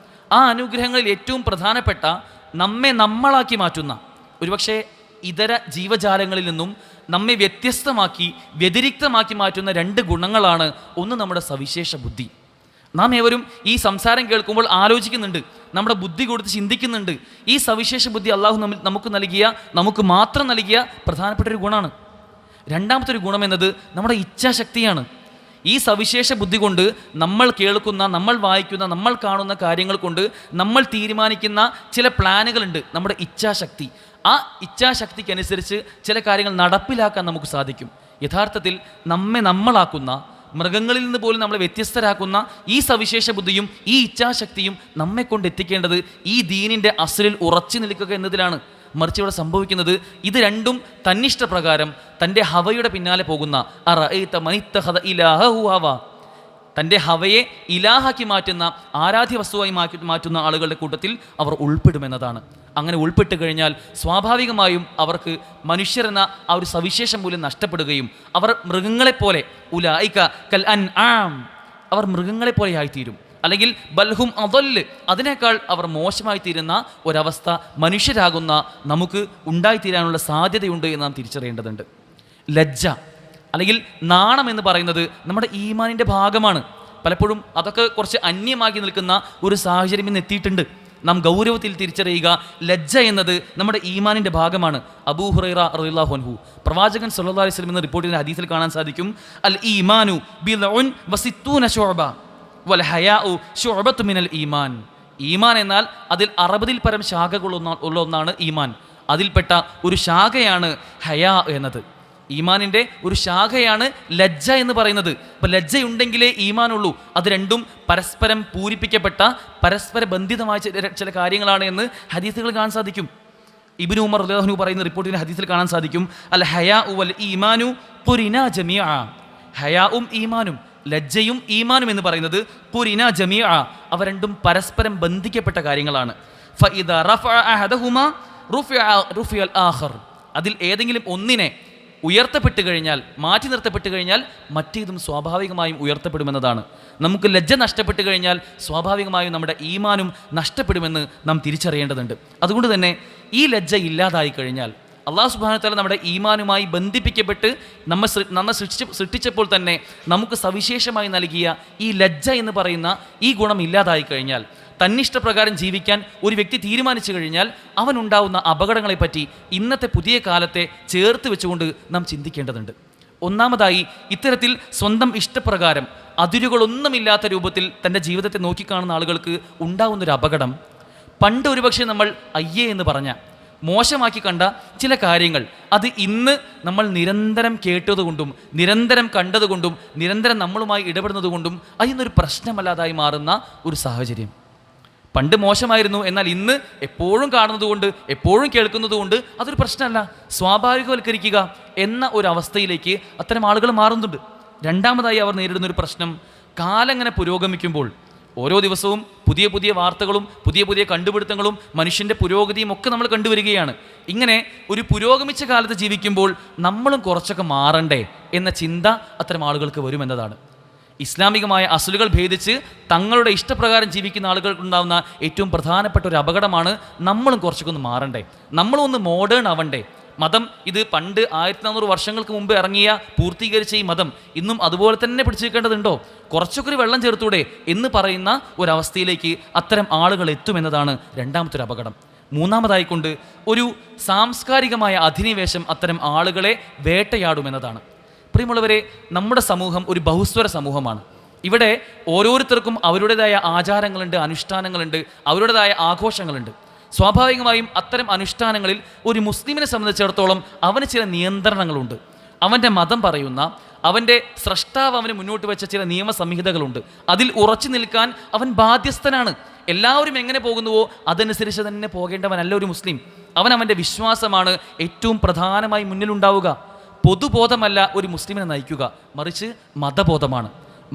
ആ അനുഗ്രഹങ്ങളിൽ ഏറ്റവും പ്രധാനപ്പെട്ട നമ്മെ നമ്മളാക്കി മാറ്റുന്ന, ഒരുപക്ഷെ ഇതര ജീവജാലങ്ങളിൽ നിന്നും നമ്മെ വ്യത്യസ്തമാക്കി വ്യതിരിക്തമാക്കി മാറ്റുന്ന രണ്ട് ഗുണങ്ങളാണ്. ഒന്ന് നമ്മുടെ സവിശേഷ ബുദ്ധി. നാം ഏവരും ഈ സംസാരം കേൾക്കുമ്പോൾ ആലോചിക്കുന്നുണ്ട്, നമ്മുടെ ബുദ്ധി കൊടുത്ത് ചിന്തിക്കുന്നുണ്ട്. ഈ സവിശേഷ ബുദ്ധി അള്ളാഹു നമുക്ക് മാത്രം നൽകിയ പ്രധാനപ്പെട്ട ഒരു ഗുണമാണ്. രണ്ടാമത്തെ ഒരു ഗുണം എന്നത് നമ്മുടെ ഇച്ഛാശക്തിയാണ്. ഈ സവിശേഷ ബുദ്ധി കൊണ്ട് നമ്മൾ കേൾക്കുന്ന, നമ്മൾ വായിക്കുന്ന, നമ്മൾ കാണുന്ന കാര്യങ്ങൾ കൊണ്ട് നമ്മൾ തീരുമാനിക്കുന്ന ചില പ്ലാനുകളുണ്ട്. നമ്മുടെ ഇച്ഛാശക്തി, ആ ഇച്ഛാശക്തിക്കനുസരിച്ച് ചില കാര്യങ്ങൾ നടപ്പിലാക്കാൻ നമുക്ക് സാധിക്കും. യഥാർത്ഥത്തിൽ നമ്മെ നമ്മളാക്കുന്ന, മൃഗങ്ങളിൽ നിന്ന് പോലും നമ്മളെ വ്യത്യസ്തരാക്കുന്ന ഈ സവിശേഷ ബുദ്ധിയും ഈ ഇച്ഛാശക്തിയും നമ്മെ കൊണ്ട് എത്തിക്കേണ്ടത് ഈ ദീനിൻ്റെ അസ്ലിൽ ഉറച്ചു നിൽക്കുക എന്നതിലാണ്. മറിച്ച് ഇവിടെ സംഭവിക്കുന്നത് ഇത് രണ്ടും തന്നിഷ്ടപ്രകാരം തൻ്റെ ഹവയുടെ പിന്നാലെ പോകുന്ന, തൻ്റെ ഹവയെ ഇലാഹാക്കി മാറ്റുന്ന, ആരാധ്യ വസ്തുവായി മാറ്റുന്ന ആളുകളുടെ കൂട്ടത്തിൽ അവർ ഉൾപ്പെടുമെന്നതാണ്. അങ്ങനെ ഉൾപ്പെട്ട് കഴിഞ്ഞാൽ സ്വാഭാവികമായും അവർക്ക് മനുഷ്യരെന്ന ആ ഒരു സവിശേഷ മൂല്യം നഷ്ടപ്പെടുകയും അവർ മൃഗങ്ങളെപ്പോലെ ഉലൈക കൽ അൻആം, അവർ മൃഗങ്ങളെപ്പോലെ ആയിത്തീരും. അല്ലെങ്കിൽ ബൽഹും അദല്ല്, അതിനേക്കാൾ അവർ മോശമായി തീരുന്ന ഒരവസ്ഥ മനുഷ്യരാകുന്ന നമുക്ക് ഉണ്ടായിത്തീരാനുള്ള സാധ്യതയുണ്ട് എന്ന് നാം തിരിച്ചറിയേണ്ടതുണ്ട്. ലജ്ജ അല്ലെങ്കിൽ നാണം എന്ന് പറയുന്നത് നമ്മുടെ ഈമാനിൻ്റെ ഭാഗമാണ്. പലപ്പോഴും അതൊക്കെ കുറച്ച് അന്യമാക്കി നിൽക്കുന്ന ഒരു സാഹചര്യം ഇന്ന് എത്തിയിട്ടുണ്ട്. നാം ഗൗരവത്തിൽ തിരിച്ചറിയുക, ലജ്ജ എന്നത് നമ്മുടെ ഈമാനിൻ്റെ ഭാഗമാണ്. അബൂ ഹുറൈറ റളിയല്ലാഹു അൻഹു പ്രവാചകൻ സല്ലല്ലാഹു അലൈഹി വസല്ലം എന്ന റിപ്പോർട്ടിൻ്റെ ഹദീസിൽ കാണാൻ സാധിക്കും, അൽ ഈമാനു ബിദ്ഉൻ വസിത്തൂന ശുഅബ വൽ ഹയാഉ ശുഅബത്തു മിനൽ ഈമാൻ. ഈമാൻ എന്നാൽ അതിൽ 60 പരം ശാഖകളുള്ള ഒന്നാണ് ഈമാൻ. അതിൽപ്പെട്ട ഒരു ശാഖയാണ് ഹയാ എന്നത്. ഈമാനിൻ്റെ ഒരു ശാഖയാണ് ലജ്ജ എന്ന് പറയുന്നത്. അപ്പം ലജ്ജയുണ്ടെങ്കിലേ ഈമാനുള്ളൂ. അത് രണ്ടും പരസ്പരം പൂരിപ്പിക്കപ്പെട്ട പരസ്പര ബന്ധിതമായ ചില കാര്യങ്ങളാണ് എന്ന് ഹദീസുകൾ കാണാൻ സാധിക്കും. ഇബ്നു ഉമർ റളിയല്ലാഹു അൻഹു പറയുന്ന റിപ്പോർട്ടിൻ്റെ ഹദീസിൽ കാണാൻ സാധിക്കും, അൽ ഹയാഉ വൽ ഈമാനു ഖുരിനാ ജമീഅ. ഹയാഉം ഈമാനും, ലജ്ജയും ഈമാനും എന്ന് പറയുന്നത് ഖുരിനാ ജമീഅ, അവ രണ്ടും പരസ്പരം ബന്ധിക്കപ്പെട്ട കാര്യങ്ങളാണ്. ഫഇദാ റഫഅ അഹദഹുമാ റുഫിഅൽ ആഖർ. അതിൽ ഏതെങ്കിലും ഒന്നിനെ ഉയർത്തപ്പെട്ട് കഴിഞ്ഞാൽ, മാറ്റി നിർത്തപ്പെട്ട് കഴിഞ്ഞാൽ മറ്റേതും സ്വാഭാവികമായും ഉയർത്തപ്പെടുമെന്നതാണ്. നമുക്ക് ലജ്ജ നഷ്ടപ്പെട്ട് കഴിഞ്ഞാൽ സ്വാഭാവികമായും നമ്മുടെ ഈമാനും നഷ്ടപ്പെടുമെന്ന് നാം തിരിച്ചറിയേണ്ടതുണ്ട്. അതുകൊണ്ട് തന്നെ ഈ ലജ്ജ ഇല്ലാതായി കഴിഞ്ഞാൽ, അല്ലാഹു സുബ്ഹാനഹു വ തആല നമ്മുടെ ഈമാനുമായി ബന്ധിപ്പിക്കപ്പെട്ട് നമ്മെ സൃഷ്ടിച്ചപ്പോൾ തന്നെ നമുക്ക് സവിശേഷമായി നൽകിയ ഈ ലജ്ജ എന്ന് പറയുന്ന ഈ ഗുണം ഇല്ലാതായി കഴിഞ്ഞാൽ, തന്നിഷ്ടപ്രകാരം ജീവിക്കാൻ ഒരു വ്യക്തി തീരുമാനിച്ചു കഴിഞ്ഞാൽ അവനുണ്ടാവുന്ന അപകടങ്ങളെപ്പറ്റി ഇന്നത്തെ പുതിയ കാലത്തെ ചേർത്ത് വെച്ചുകൊണ്ട് നാം ചിന്തിക്കേണ്ടതുണ്ട്. ഒന്നാമതായി, ഇത്തരത്തിൽ സ്വന്തം ഇഷ്ടപ്രകാരം അതിരുകളൊന്നുമില്ലാത്ത രൂപത്തിൽ തൻ്റെ ജീവിതത്തെ നോക്കിക്കാണുന്ന ആളുകൾക്ക് ഉണ്ടാവുന്നൊരു അപകടം, പണ്ട് ഒരുപക്ഷെ നമ്മൾ അയ്യേ എന്ന് പറഞ്ഞ, മോശമാക്കി കണ്ട ചില കാര്യങ്ങൾ അത് ഇന്ന് നമ്മൾ നിരന്തരം കേട്ടതുകൊണ്ടും നിരന്തരം കണ്ടതുകൊണ്ടും നിരന്തരം നമ്മളുമായി ഇടപെടുന്നതുകൊണ്ടും അതിന്നൊരു പ്രശ്നമല്ലാതായി മാറുന്ന ഒരു സാഹചര്യം. പണ്ട് മോശമായിരുന്നു, എന്നാൽ ഇന്ന് എപ്പോഴും കാണുന്നതുകൊണ്ട് എപ്പോഴും കേൾക്കുന്നതുകൊണ്ട് അതൊരു പ്രശ്നമല്ല, സ്വാഭാവികവൽക്കരിക്കുക എന്ന ഒരു അവസ്ഥയിലേക്ക് അത്തരം ആളുകൾ മാറുന്നുണ്ട്. രണ്ടാമതായി അവർ നേരിടുന്നൊരു പ്രശ്നം, കാലം ഇങ്ങനെ പുരോഗമിക്കുമ്പോൾ ഓരോ ദിവസവും പുതിയ പുതിയ വാർത്തകളും പുതിയ പുതിയ കണ്ടുപിടുത്തങ്ങളും മനുഷ്യൻ്റെ പുരോഗതിയും ഒക്കെ നമ്മൾ കണ്ടുവരികയാണ്. ഇങ്ങനെ ഒരു പുരോഗമിച്ച കാലത്ത് ജീവിക്കുമ്പോൾ നമ്മളും കുറച്ചൊക്കെ മാറണ്ടേ എന്ന ചിന്ത അത്തരം ആളുകൾക്ക് വരുമെന്നതാണ്. ഇസ്ലാമികമായ അസുലുകൾ ഭേദിച്ച് തങ്ങളുടെ ഇഷ്ടപ്രകാരം ജീവിക്കുന്ന ആളുകൾക്കുണ്ടാകുന്ന ഏറ്റവും പ്രധാനപ്പെട്ട ഒരു അപകടമാണ് നമ്മളും കുറച്ചൊക്കെ ഒന്ന് മാറണ്ടേ, നമ്മളും ഒന്ന് മോഡേൺ ആവണ്ടേ. മതം ഇത് പണ്ട് 1400 വർഷങ്ങൾക്ക് മുമ്പ് ഇറങ്ങിയ പൂർത്തീകരിച്ച ഈ മതം ഇന്നും അതുപോലെ തന്നെ പിടിച്ചു വെക്കേണ്ടതുണ്ടോ, കുറച്ചൊക്കെ ഒരു വെള്ളം ചേർത്തൂടെ എന്ന് പറയുന്ന ഒരവസ്ഥയിലേക്ക് അത്തരം ആളുകൾ എത്തുമെന്നതാണ് രണ്ടാമത്തെ ഒരു അപകടം. മൂന്നാമതായിക്കൊണ്ട് ഒരു സാംസ്കാരികമായ അധിനിവേശം അത്തരം ആളുകളെ വേട്ടയാടുമെന്നതാണ്. പ്രിയമുള്ളവരെ, നമ്മുടെ സമൂഹം ഒരു ബഹുസ്വര സമൂഹമാണ്. ഇവിടെ ഓരോരുത്തർക്കും അവരുടേതായ ആചാരങ്ങളുണ്ട്, അനുഷ്ഠാനങ്ങളുണ്ട്, അവരുടേതായ ആഘോഷങ്ങളുണ്ട്. സ്വാഭാവികമായും അത്തരം അനുഷ്ഠാനങ്ങളിൽ ഒരു മുസ്ലിമിനെ സംബന്ധിച്ചിടത്തോളം അവന് ചില നിയന്ത്രണങ്ങളുണ്ട്. അവൻ്റെ മതം പറയുന്ന, അവൻ്റെ സ്രഷ്ടാവ് അവന് മുന്നോട്ട് വെച്ച ചില നിയമസംഹിതകളുണ്ട്. അതിൽ ഉറച്ചു നിൽക്കാൻ അവൻ ബാധ്യസ്ഥനാണ്. എല്ലാവരും എങ്ങനെ പോകുന്നുവോ അതനുസരിച്ച് തന്നെ പോകേണ്ടവനല്ല ഒരു മുസ്ലിം. അവൻ്റെ വിശ്വാസമാണ് ഏറ്റവും പ്രധാനമായി മുന്നിലുണ്ടാവുക. പൊതുബോധമല്ല ഒരു മുസ്ലിമിനെ നയിക്കുക, മറിച്ച് മതബോധമാണ്.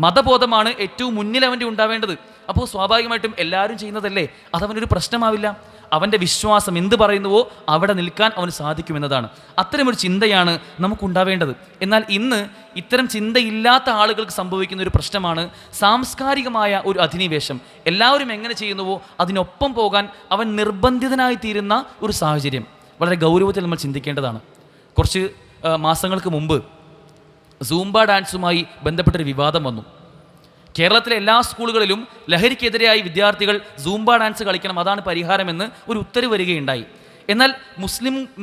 മതബോധമാണ് ഏറ്റവും മുന്നിൽ അവൻ്റെ ഉണ്ടാവേണ്ടത്. അപ്പോൾ സ്വാഭാവികമായിട്ടും എല്ലാവരും ചെയ്യുന്നതല്ലേ, അതവനൊരു പ്രശ്നമാവില്ല. അവൻ്റെ വിശ്വാസം എന്ത് പറയുന്നുവോ അവിടെ നിൽക്കാൻ അവന് സാധിക്കുമെന്നതാണ്. അത്തരമൊരു ചിന്തയാണ് നമുക്കുണ്ടാവേണ്ടത്. എന്നാൽ ഇന്ന് ഇത്തരം ചിന്തയില്ലാത്ത ആളുകൾക്ക് സംഭവിക്കുന്ന ഒരു പ്രശ്നമാണ് സാംസ്കാരികമായ ഒരു അധിനിവേശം. എല്ലാവരും എങ്ങനെ ചെയ്യുന്നുവോ അതിനൊപ്പം പോകാൻ അവൻ നിർബന്ധിതനായി തീരുന്ന ഒരു സാഹചര്യം വളരെ ഗൗരവത്തിൽ നമ്മൾ ചിന്തിക്കേണ്ടതാണ്. കുറച്ച് മാസങ്ങൾക്ക് മുമ്പ് സൂംബ ഡാൻസുമായി ബന്ധപ്പെട്ടൊരു വിവാദം വന്നു. കേരളത്തിലെ എല്ലാ സ്കൂളുകളിലും ലഹരിക്കെതിരെയായി വിദ്യാർത്ഥികൾ സൂംബ ഡാൻസ് കളിക്കണം, അതാണ് പരിഹാരമെന്ന് ഒരു ഉത്തരവ് വരികയുണ്ടായി. എന്നാൽ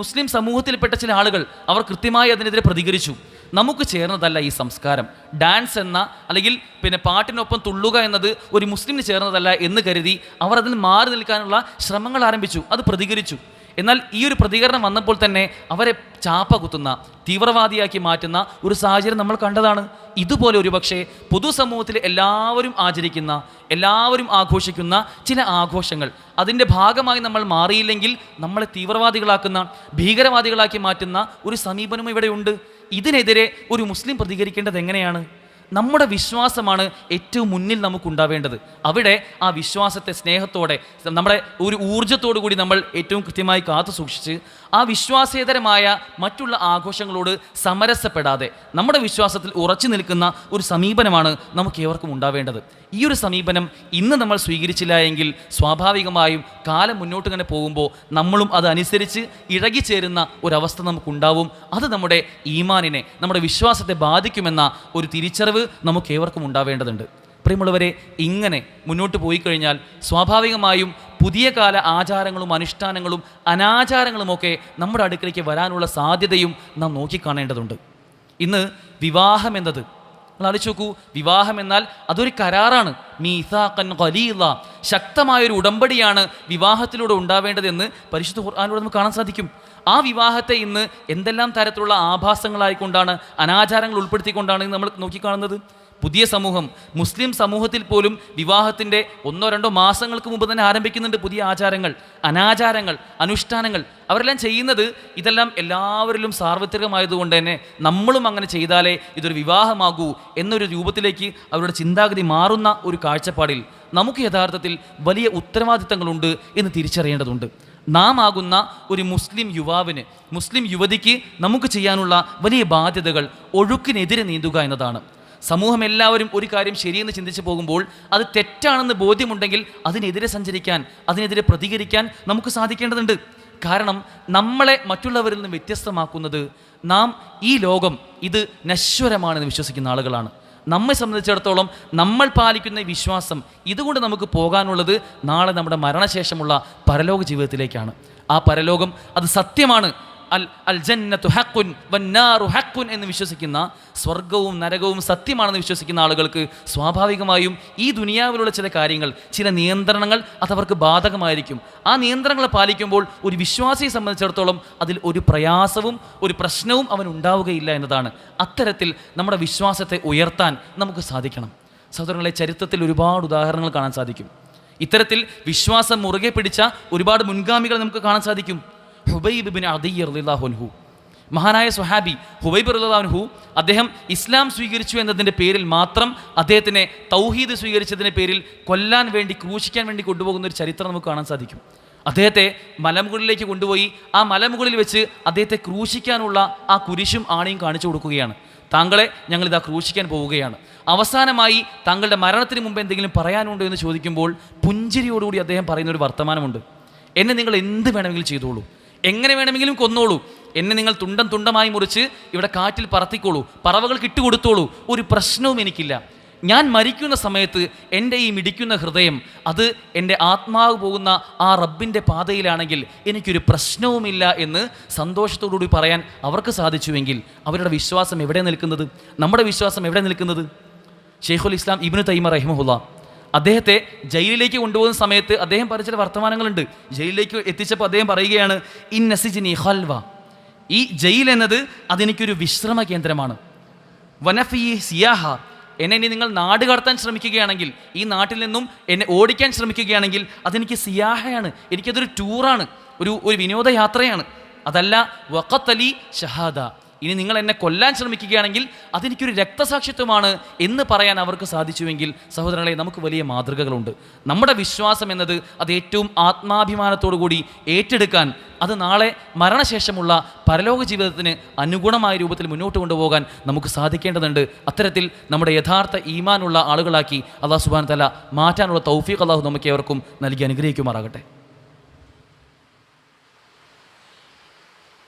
മുസ്ലിം സമൂഹത്തിൽപ്പെട്ട ചില ആളുകൾ അവർ കൃത്യമായി അതിനെതിരെ പ്രതികരിച്ചു. നമുക്ക് ചേർന്നതല്ല ഈ സംസ്കാരം, ഡാൻസ് എന്ന അല്ലെങ്കിൽ പാട്ടിനൊപ്പം തുള്ളുക എന്നത് ഒരു മുസ്ലിമിന് ചേർന്നതല്ല എന്ന് കരുതി അവർ അതിൽ മാറി നിൽക്കാനുള്ള ശ്രമങ്ങൾ ആരംഭിച്ചു. അത് പ്രതികരിച്ചു. എന്നാൽ ഈ ഒരു പ്രതികരണം വന്നപ്പോൾ തന്നെ അവരെ ചാപ്പ കുത്തുന്ന, തീവ്രവാദിയാക്കി മാറ്റുന്ന ഒരു സാഹചര്യം നമ്മൾ കണ്ടതാണ്. ഇതുപോലെ ഒരുപക്ഷെ പൊതുസമൂഹത്തിൽ എല്ലാവരും ആചരിക്കുന്ന, എല്ലാവരും ആഘോഷിക്കുന്ന ചില ആഘോഷങ്ങൾ അതിൻ്റെ ഭാഗമായി നമ്മൾ മാറിയില്ലെങ്കിൽ നമ്മളെ തീവ്രവാദികളാക്കുന്ന, ഭീകരവാദികളാക്കി മാറ്റുന്ന ഒരു സമീപനം ഇവിടെയുണ്ട്. ഇതിനെതിരെ ഒരു മുസ്ലിം പ്രതികരിക്കേണ്ടത് എങ്ങനെയാണ്? നമ്മുടെ വിശ്വാസമാണ് ഏറ്റവും മുന്നിൽ നമുക്കുണ്ടാവേണ്ടത്. അവിടെ ആ വിശ്വാസത്തെ സ്നേഹത്തോടെ, നമ്മുടെ ഒരു ഊർജ്ജത്തോടു കൂടി നമ്മൾ ഏറ്റവും കൃത്യമായി കാത്തു സൂക്ഷിച്ച് ആ വിശ്വാസേതരമായ മറ്റുള്ള ആഘോഷങ്ങളോട് സമരസപ്പെടാതെ നമ്മുടെ വിശ്വാസത്തിൽ ഉറച്ചു നിൽക്കുന്ന ഒരു സമീപനമാണ് നമുക്ക് ഏവർക്കും ഉണ്ടാവേണ്ടത്. ഈ ഒരു സമീപനം ഇന്ന് നമ്മൾ സ്വീകരിച്ചില്ല എങ്കിൽ സ്വാഭാവികമായും കാലം മുന്നോട്ട് തന്നെ പോകുമ്പോൾ നമ്മളും അതനുസരിച്ച് ഇഴകിച്ചേരുന്ന ഒരവസ്ഥ നമുക്കുണ്ടാവും. അത് നമ്മുടെ ഈമാനിനെ, നമ്മുടെ വിശ്വാസത്തെ ബാധിക്കുമെന്ന ഒരു തിരിച്ചറിവ് നമുക്ക് ഏവർക്കും ഉണ്ടാവേണ്ടതുണ്ട്. പ്രിയമുള്ളവരെ, ഇങ്ങനെ മുന്നോട്ട് പോയി കഴിഞ്ഞാൽ സ്വാഭാവികമായും പുതിയ കാല ആചാരങ്ങളും അനുഷ്ഠാനങ്ങളും അനാചാരങ്ങളുമൊക്കെ നമ്മുടെ അടുക്കലേക്ക് വരാനുള്ള സാധ്യതയും നാം നോക്കിക്കാണേണ്ടതുണ്ട്. ഇന്ന് വിവാഹം എന്നത് നിങ്ങൾ ആലോചിച്ച് നോക്കൂ. വിവാഹം എന്നാൽ അതൊരു കരാറാണ്. മീസാഖൻ ഖലീല, ശക്തമായൊരു ഉടമ്പടിയാണ് വിവാഹത്തിലൂടെ ഉണ്ടാവേണ്ടതെന്ന് പരിശുദ്ധ ഖുർആനിലൂടെ നമുക്ക് കാണാൻ സാധിക്കും. ആ വിവാഹത്തെ ഇന്ന് എന്തെല്ലാം തരത്തിലുള്ള ആഭാസങ്ങളായിക്കൊണ്ടാണ്, അനാചാരങ്ങൾ ഉൾപ്പെടുത്തിക്കൊണ്ടാണ് നമ്മൾ നോക്കിക്കാണുന്നത്. പുതിയ സമൂഹം, മുസ്ലിം സമൂഹത്തിൽ പോലും വിവാഹത്തിൻ്റെ 1-2 മാസങ്ങൾക്ക് മുമ്പ് തന്നെ ആരംഭിക്കുന്നുണ്ട് പുതിയ ആചാരങ്ങൾ, അനാചാരങ്ങൾ, അനുഷ്ഠാനങ്ങൾ. അവരെല്ലാം ചെയ്യുന്നത് ഇതെല്ലാം എല്ലാവരിലും സാർവത്രികമായതുകൊണ്ട് തന്നെ നമ്മളും അങ്ങനെ ചെയ്താലേ ഇതൊരു വിവാഹമാകൂ എന്നൊരു രൂപത്തിലേക്ക് അവരുടെ ചിന്താഗതി മാറുന്ന ഒരു കാഴ്ചപ്പാടിൽ നമുക്ക് യഥാർത്ഥത്തിൽ വലിയ ഉത്തരവാദിത്തങ്ങളുണ്ട് എന്ന് തിരിച്ചറിയേണ്ടതുണ്ട്. നാം ആകുന്ന ഒരു മുസ്ലിം യുവാവിന്, മുസ്ലിം യുവതിക്ക് നമുക്ക് ചെയ്യാനുള്ള വലിയ ബാധ്യതകൾ ഒഴുക്കിനെതിരെ നീന്തുക എന്നതാണ്. സമൂഹം എല്ലാവരും ഒരു കാര്യം ശരിയെന്ന് ചിന്തിച്ചു പോകുമ്പോൾ അത് തെറ്റാണെന്ന് ബോധ്യമുണ്ടെങ്കിൽ അതിനെതിരെ സഞ്ചരിക്കാൻ, അതിനെതിരെ പ്രതികരിക്കാൻ നമുക്ക് സാധിക്കേണ്ടതുണ്ട്. കാരണം നമ്മളെ മറ്റുള്ളവരിൽ നിന്ന് വ്യത്യസ്തമാക്കുന്നത് നാം ഈ ലോകം ഇത് നശ്വരമാണെന്ന് വിശ്വസിക്കുന്ന ആളുകളാണ്. നമ്മെ സംബന്ധിച്ചിടത്തോളം നമ്മൾ പാലിക്കുന്ന വിശ്വാസം, ഇതുകൊണ്ട് നമുക്ക് പോകാനുള്ളത് നാളെ നമ്മുടെ മരണശേഷമുള്ള പരലോക ജീവിതത്തിലേക്കാണ്. ആ പരലോകം അത് സത്യമാണ്. അൽ ജന്നത്തു ഹഖ്കുൻ വന്നാറു ഹഖ്കുൻ എന്ന് വിശ്വസിക്കുന്ന, സ്വർഗവും നരകവും സത്യമാണെന്ന് വിശ്വസിക്കുന്ന ആളുകൾക്ക് സ്വാഭാവികമായും ഈ ദുനിയാവിലുള്ള ചില കാര്യങ്ങൾ, ചില നിയന്ത്രണങ്ങൾ അതവർക്ക് ബാധകമായിരിക്കും. ആ നിയന്ത്രണങ്ങൾ പാലിക്കുമ്പോൾ ഒരു വിശ്വാസിയെ സംബന്ധിച്ചിടത്തോളം അതിൽ ഒരു പ്രയാസവും ഒരു പ്രശ്നവും അവൻ ഉണ്ടാവുകയില്ല എന്നതാണ്. അത്തരത്തിൽ നമ്മുടെ വിശ്വാസത്തെ ഉയർത്താൻ നമുക്ക് സാധിക്കണം. സഹോദരങ്ങളെ, ചരിത്രത്തിൽ ഒരുപാട് ഉദാഹരണങ്ങൾ കാണാൻ സാധിക്കും. ഇത്തരത്തിൽ വിശ്വാസം മുറുകെ പിടിച്ച ഒരുപാട് മുൻഗാമികൾ നമുക്ക് കാണാൻ സാധിക്കും. ഹുബൈബ് ബിൻ അദിയ്യ് റളിയല്ലാഹു അൻഹു, മഹാനായ സ്വഹാബി ഹുബൈബ് റളിയല്ലാഹു അൻഹു, അദ്ദേഹം ഇസ്ലാം സ്വീകരിച്ചു എന്നതിൻ്റെ പേരിൽ മാത്രം അദ്ദേഹത്തിനെ തൗഹീദ് സ്വീകരിച്ചതിൻ്റെ പേരിൽ കൊല്ലാൻ വേണ്ടി, ക്രൂശിക്കാൻ വേണ്ടി കൊണ്ടുപോകുന്ന ഒരു ചരിത്രം നമുക്ക് കാണാൻ സാധിക്കും. അദ്ദേഹത്തെ മലമുകളിലേക്ക് കൊണ്ടുപോയി ആ മലമുകളിൽ വെച്ച് അദ്ദേഹത്തെ ക്രൂശിക്കാനുള്ള ആ കുരിശും ആണിയും കാണിച്ചു കൊടുക്കുകയാണ്. താങ്കളെ ഞങ്ങളിതാ ക്രൂശിക്കാൻ പോവുകയാണ്. അവസാനമായി താങ്കളുടെ മരണത്തിന് മുമ്പ് എന്തെങ്കിലും പറയാനുണ്ടോ എന്ന് ചോദിക്കുമ്പോൾ പുഞ്ചിരിയോടുകൂടി അദ്ദേഹം പറയുന്നൊരു വർത്തമാനമുണ്ട്. എന്നെ നിങ്ങൾ എന്ത് വേണമെങ്കിലും ചെയ്തോളൂ, എങ്ങനെ വേണമെങ്കിലും കൊന്നോളൂ, എന്നെ നിങ്ങൾ തുണ്ടം തുണ്ടമായി മുറിച്ച് ഇവിടെ കാറ്റിൽ പറത്തിക്കോളൂ, പറവകൾക്ക് ഇട്ടുകൊടുത്തോളൂ, ഒരു പ്രശ്നവും എനിക്കില്ല. ഞാൻ മരിക്കുന്ന സമയത്ത് എൻ്റെ ഈ മിടിക്കുന്ന ഹൃദയം അത് എൻ്റെ ആത്മാവ് പോകുന്ന ആ റബ്ബിൻ്റെ പാതയിലാണെങ്കിൽ എനിക്കൊരു പ്രശ്നവുമില്ല എന്ന് സന്തോഷത്തോടുകൂടി പറയാൻ അവർക്ക് സാധിച്ചുവെങ്കിൽ അവരുടെ വിശ്വാസം എവിടെ നിൽക്കുന്നത്? നമ്മുടെ വിശ്വാസം എവിടെ നിൽക്കുന്നത്? ഷെയ്ഖുൽ ഇസ്ലാം ഇബ്നു തൈമിയ്യ റഹിമഹുല്ലാ അദ്ദേഹത്തെ ജയിലിലേക്ക് കൊണ്ടുപോകുന്ന സമയത്ത് അദ്ദേഹം പറഞ്ഞ ചില വർത്തമാനങ്ങളുണ്ട്. ജയിലിലേക്ക് എത്തിച്ചപ്പോൾ അദ്ദേഹം പറയുകയാണ്, ഇന്ന സിജ്നി ഖൽവ, ഈ ജയിൽ എന്നത് അതെനിക്കൊരു വിശ്രമ കേന്ദ്രമാണ്. വനഫി സിയാഹ, എന്നെ ഇനി നിങ്ങൾ നാട് കടത്താൻ ശ്രമിക്കുകയാണെങ്കിൽ, ഈ നാട്ടിൽ നിന്നും എന്നെ ഓടിക്കാൻ ശ്രമിക്കുകയാണെങ്കിൽ അതെനിക്ക് സിയാഹയാണ്, എനിക്കതൊരു ടൂറാണ്, ഒരു വിനോദയാത്രയാണ്. അതല്ല വഖത്തലി ഷഹാദ, ഇനി നിങ്ങൾ എന്നെ കൊല്ലാൻ ശ്രമിക്കുകയാണെങ്കിൽ അതെനിക്കൊരു രക്തസാക്ഷിത്വമാണ് എന്ന് പറയാൻ അവർക്ക് സാധിച്ചുവെങ്കിൽ സഹോദരങ്ങളെ, നമുക്ക് വലിയ മാതൃകകളുണ്ട്. നമ്മുടെ വിശ്വാസം എന്നത് അത് ഏറ്റവും ആത്മാഭിമാനത്തോടു കൂടി ഏറ്റെടുക്കാൻ, അത് നാളെ മരണശേഷമുള്ള പരലോക ജീവിതത്തിന് അനുഗുണമായ രൂപത്തിൽ മുന്നോട്ട് കൊണ്ടുപോകാൻ നമുക്ക് സാധിക്കേണ്ടതുണ്ട്. അത്തരത്തിൽ നമ്മുടെ യഥാർത്ഥ ഈമാനുള്ള ആളുകളാക്കി അല്ലാഹു സുബ്ഹാനഹു വ തആല മാറ്റാനുള്ള തൗഫീഖ് അല്ലാഹു നമുക്ക് ഏവർക്കും നൽകി അനുഗ്രഹിക്കുമാറാകട്ടെ.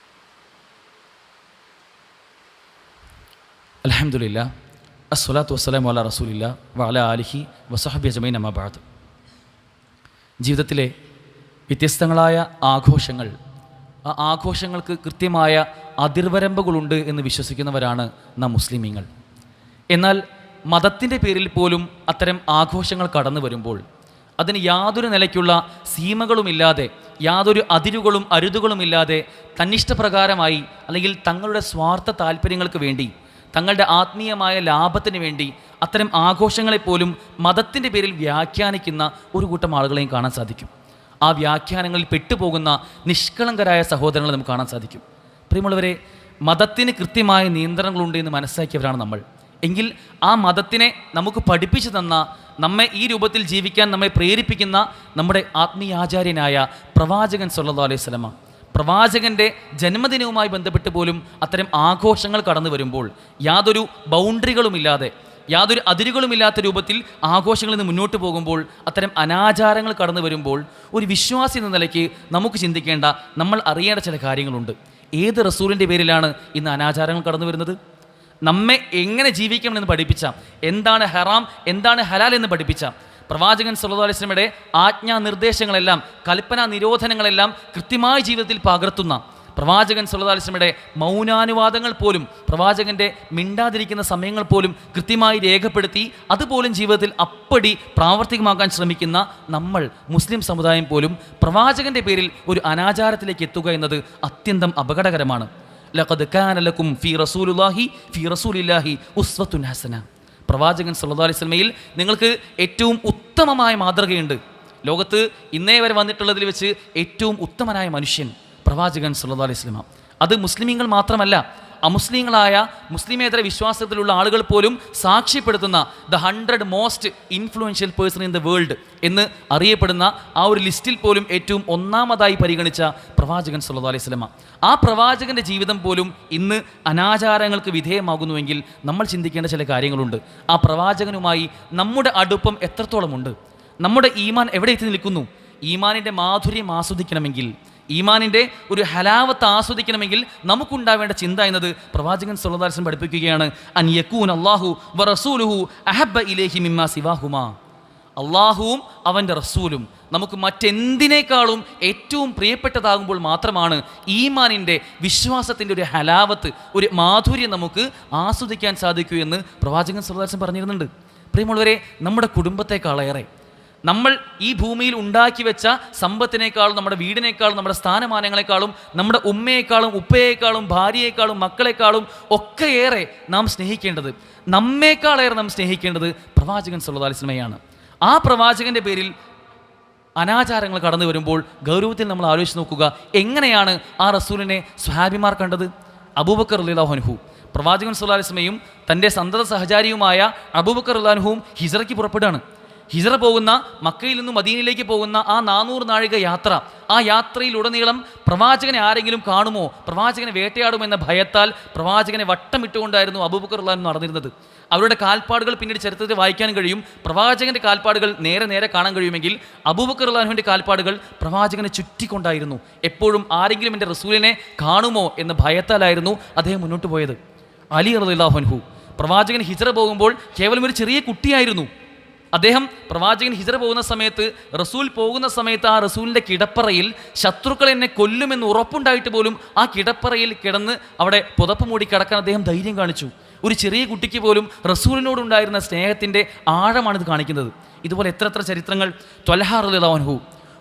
അൽഹംദുലില്ലാ, അസ്സലാത്തു വസ്സലാമു അലാ റസൂലില്ലാ വഅലാ ആലിഹി വസഹബി അജ്മഈൻ, അമ്മാ ബഅദ്. ജീവിതത്തിലെ വ്യത്യസ്തങ്ങളായ ആഘോഷങ്ങൾ, ആ ആഘോഷങ്ങൾക്ക് കൃത്യമായ അതിർവരമ്പുകളുണ്ട് എന്ന് വിശ്വസിക്കുന്നവരാണ് നാം മുസ്ലിമീങ്ങൾ. എന്നാൽ മതത്തിൻ്റെ പേരിൽ പോലും അത്തരം ആഘോഷങ്ങൾ കടന്നു വരുമ്പോൾ അതിന് യാതൊരു നിലയ്ക്കുള്ള സീമകളുമില്ലാതെ, യാതൊരു അതിരുകളും അരുതുകളുമില്ലാതെ തന്നിഷ്ടപ്രകാരമായി അല്ലെങ്കിൽ തങ്ങളുടെ സ്വാർത്ഥ താല്പര്യങ്ങൾക്ക് വേണ്ടി, തങ്ങളുടെ ആത്മീയമായ ലാഭത്തിന് വേണ്ടി അത്തരം ആഘോഷങ്ങളെപ്പോലും മതത്തിൻ്റെ പേരിൽ വ്യാഖ്യാനിക്കുന്ന ഒരു കൂട്ടം ആളുകളെയും കാണാൻ സാധിക്കും. ആ വ്യാഖ്യാനങ്ങളിൽ പെട്ടുപോകുന്ന നിഷ്കളങ്കരായ സഹോദരങ്ങളെ നമുക്ക് കാണാൻ സാധിക്കും. പ്രിയമുള്ളവരെ, മതത്തിന് കൃത്യമായ നിയന്ത്രണങ്ങളുണ്ട് എന്ന് മനസ്സിലാക്കിയവരാണ് നമ്മൾ. എങ്കിൽ ആ മതത്തിനെ നമുക്ക് പഠിപ്പിച്ചു തന്ന, നമ്മെ ഈ രൂപത്തിൽ ജീവിക്കാൻ നമ്മെ പ്രേരിപ്പിക്കുന്ന നമ്മുടെ ആത്മീയാചാര്യനായ പ്രവാചകൻ സല്ലല്ലാഹു അലൈഹി വസല്ലമ, പ്രവാചകൻ്റെ ജന്മദിനവുമായി ബന്ധപ്പെട്ട് പോലും അത്തരം ആഘോഷങ്ങൾ കടന്നു വരുമ്പോൾ യാതൊരു ബൗണ്ടറികളുമില്ലാതെ, യാതൊരു അതിരുകളുമില്ലാത്ത രൂപത്തിൽ ആഘോഷങ്ങളിൽ നിന്ന് മുന്നോട്ട് പോകുമ്പോൾ, അത്തരം അനാചാരങ്ങൾ കടന്നു വരുമ്പോൾ ഒരു വിശ്വാസി എന്ന നിലയ്ക്ക് നമുക്ക് ചിന്തിക്കേണ്ട, നമ്മൾ അറിയേണ്ട ചില കാര്യങ്ങളുണ്ട്. ഏത് റസൂലിൻ്റെ പേരിലാണ് ഇന്ന് അനാചാരങ്ങൾ കടന്നു വരുന്നത്? നമ്മെ എങ്ങനെ ജീവിക്കണമെന്ന് പഠിപ്പിച്ച, എന്താണ് ഹറാം എന്താണ് ഹലാൽ എന്ന് പഠിപ്പിച്ച പ്രവാചകൻ സല്ലല്ലാഹു അലൈഹി വസല്ലമയുടെ ആജ്ഞാനിർദ്ദേശങ്ങളെല്ലാം, കൽപ്പനാ നിരോധനങ്ങളെല്ലാം കൃത്യമായ ജീവിതത്തിൽ പകർത്തുന്ന, പ്രവാചകൻ സല്ലല്ലാഹു അലൈഹി വസല്ലമയുടെ മൗനാനുവാദങ്ങൾ പോലും, പ്രവാചകൻ്റെ മിണ്ടാതിരിക്കുന്ന സമയങ്ങൾ പോലും കൃത്യമായി രേഖപ്പെടുത്തി അതുപോലും ജീവിതത്തിൽ അപ്പടി പ്രാവർത്തികമാക്കാൻ ശ്രമിക്കുന്ന നമ്മൾ മുസ്ലിം സമുദായം പോലും പ്രവാചകൻ്റെ പേരിൽ ഒരു അനാചാരത്തിലേക്ക് എത്തുക എന്നത് അത്യന്തം അപകടകരമാണ്. ലഖദ് കാന ലക്കും ഫീ റസൂലില്ലാഹി ഉസ്വത്തുൻ ഹസന. പ്രവാചകൻ സല്ലല്ലാഹു അലൈഹി വസല്ലമയിൽ നിങ്ങൾക്ക് ഏറ്റവും ഉത്തമമായ മാതൃകയുണ്ട്. ലോകത്ത് ഇന്നേ വരെ വന്നിട്ടുള്ളതിൽ വെച്ച് ഏറ്റവും ഉത്തമനായ മനുഷ്യൻ പ്രവാചകൻ സല്ലല്ലാഹു അലൈഹി വസല്ലമ. അത് മുസ്ലിമീങ്ങൾ മാത്രമല്ല, അമുസ്ലിങ്ങളായ മുസ്ലിമേതര വിശ്വാസത്തിലുള്ള ആളുകൾ പോലും സാക്ഷ്യപ്പെടുത്തുന്ന the 100 most influential person in the world എന്ന് അറിയപ്പെടുന്ന ആ ഒരു ലിസ്റ്റിൽ പോലും ഏറ്റവും ഒന്നാമതായി പരിഗണിച്ച പ്രവാചകൻ സല്ലല്ലാഹു അലൈഹി വസല്ലമ. ആ പ്രവാചകൻ്റെ ജീവിതം പോലും ഇന്ന് അനാചാരങ്ങൾക്ക് വിധേയമാകുന്നുവെങ്കിൽ നമ്മൾ ചിന്തിക്കേണ്ട ചില കാര്യങ്ങളുണ്ട്. ആ പ്രവാചകനുമായി നമ്മുടെ അടുപ്പം എത്രത്തോളമുണ്ട്? നമ്മുടെ ഈമാൻ എവിടെ എത്തി നിൽക്കുന്നു? ഈമാനിൻ്റെ മാധുര്യം ആസ്വദിക്കണമെങ്കിൽ, ഈമാനിൻ്റെ ഒരു ഹലാവത്ത് ആസ്വദിക്കണമെങ്കിൽ നമുക്കുണ്ടാവേണ്ട ചിന്ത എന്നത് പ്രവാചകൻ സല്ലല്ലാഹു അലൈഹി വസല്ലം പഠിപ്പിക്കുകയാണ്. അൻ യകൂന അല്ലാഹു വ റസൂലുഹു അഹബ്ബ ഇലൈഹി മിമ്മാ സിവാഹുമാ. അള്ളാഹുവും അവൻ്റെ റസൂലും നമുക്ക് മറ്റെന്തിനേക്കാളും ഏറ്റവും പ്രിയപ്പെട്ടതാകുമ്പോൾ മാത്രമാണ് ഈമാനിൻ്റെ, വിശ്വാസത്തിൻ്റെ ഒരു ഹലാവത്ത്, ഒരു മാധുര്യം നമുക്ക് ആസ്വദിക്കാൻ സാധിക്കൂ എന്ന് പ്രവാചകൻ സല്ലല്ലാഹു അലൈഹി വസല്ലം പറഞ്ഞിരുന്നുണ്ട്. പ്രിയമുള്ളവരെ, നമ്മുടെ കുടുംബത്തെക്കാളേറെ, നമ്മൾ ഈ ഭൂമിയിൽ ഉണ്ടാക്കി വെച്ച സമ്പത്തിനേക്കാളും, നമ്മുടെ വീടിനേക്കാളും, നമ്മുടെ സ്ഥാനമാനങ്ങളെക്കാളും, നമ്മുടെ ഉമ്മയെക്കാളും ഉപ്പയേക്കാളും ഭാര്യയെക്കാളും മക്കളെക്കാളും ഒക്കെയേറെ നാം സ്നേഹിക്കേണ്ടത്, നമ്മേക്കാളേറെ നാം സ്നേഹിക്കേണ്ടത് പ്രവാചകൻ സല്ലല്ലാഹു അലൈഹി വസല്ലമയാണ്. ആ പ്രവാചകൻ്റെ പേരിൽ അനാചാരങ്ങൾ കടന്നു വരുമ്പോൾ ഗൗരവത്തിൽ നമ്മൾ ആലോചിച്ച് നോക്കുക, എങ്ങനെയാണ് ആ റസൂലിനെ സ്വഹാബിമാർ കണ്ടത്? അബൂബക്കർ റളിയല്ലാഹു അൻഹു, പ്രവാചകൻ സല്ലല്ലാഹു അലൈഹി വസല്ലമയും തൻ്റെ സന്തത സഹചാരിയുമായ അബൂബക്കർ റളിയല്ലാഹു അൻഹുവും ഹിജ്റയ്ക്ക് പുറപ്പെടുകയാണ്. ഹിജ്റ പോകുന്ന, മക്കയിൽ നിന്നും മദീനയിലേക്ക് പോകുന്ന ആ 400 നാഴിക യാത്ര, ആ യാത്രയിലുടനീളം പ്രവാചകനെ ആരെങ്കിലും കാണുമോ, പ്രവാചകനെ വേട്ടയാടുമോ എന്ന ഭയത്താൽ പ്രവാചകനെ വട്ടമിട്ടുകൊണ്ടായിരുന്നു അബൂബക്കർ റളിയല്ലാഹു അൻഹു നടന്നിരുന്നത്. അവരുടെ കാൽപ്പാടുകൾ പിന്നീട് ചരിത്രത്തിൽ വായിക്കാനും കഴിയും. പ്രവാചകൻ്റെ കാൽപ്പാടുകൾ നേരെ കാണാൻ കഴിയുമെങ്കിൽ അബൂബക്കർ റളിയല്ലാഹു അൻഹുവിൻ്റെ കാൽപ്പാടുകൾ പ്രവാചകനെ ചുറ്റിക്കൊണ്ടായിരുന്നു. എപ്പോഴും ആരെങ്കിലും എൻ്റെ റസൂലിനെ കാണുമോ എന്ന ഭയത്താലായിരുന്നു അദ്ദേഹം മുന്നോട്ട് പോയത്. അലി റളിയല്ലാഹു അൻഹു പ്രവാചകൻ ഹിജ്റ പോകുമ്പോൾ കേവലം ഒരു ചെറിയ കുട്ടിയായിരുന്നു. അദ്ദേഹം പ്രവാചകൻ ഹിജ്റ പോകുന്ന സമയത്ത്, റസൂൽ പോകുന്ന സമയത്ത് ആ റസൂലിൻ്റെ കിടപ്പറയിൽ ശത്രുക്കൾ എന്നെ കൊല്ലുമെന്ന് ഉറപ്പുണ്ടായിട്ട് പോലും ആ കിടപ്പറയിൽ കിടന്ന് അവിടെ പുതപ്പ് മൂടി കിടക്കാൻ അദ്ദേഹം ധൈര്യം കാണിച്ചു. ഒരു ചെറിയ കുട്ടിക്ക് പോലും റസൂലിനോടുണ്ടായിരുന്ന സ്നേഹത്തിൻ്റെ ആഴമാണിത് കാണിക്കുന്നത്. ഇതുപോലെ എത്ര ചരിത്രങ്ങൾ. ത്വൽഹ റളിയല്ലാഹു അൻഹു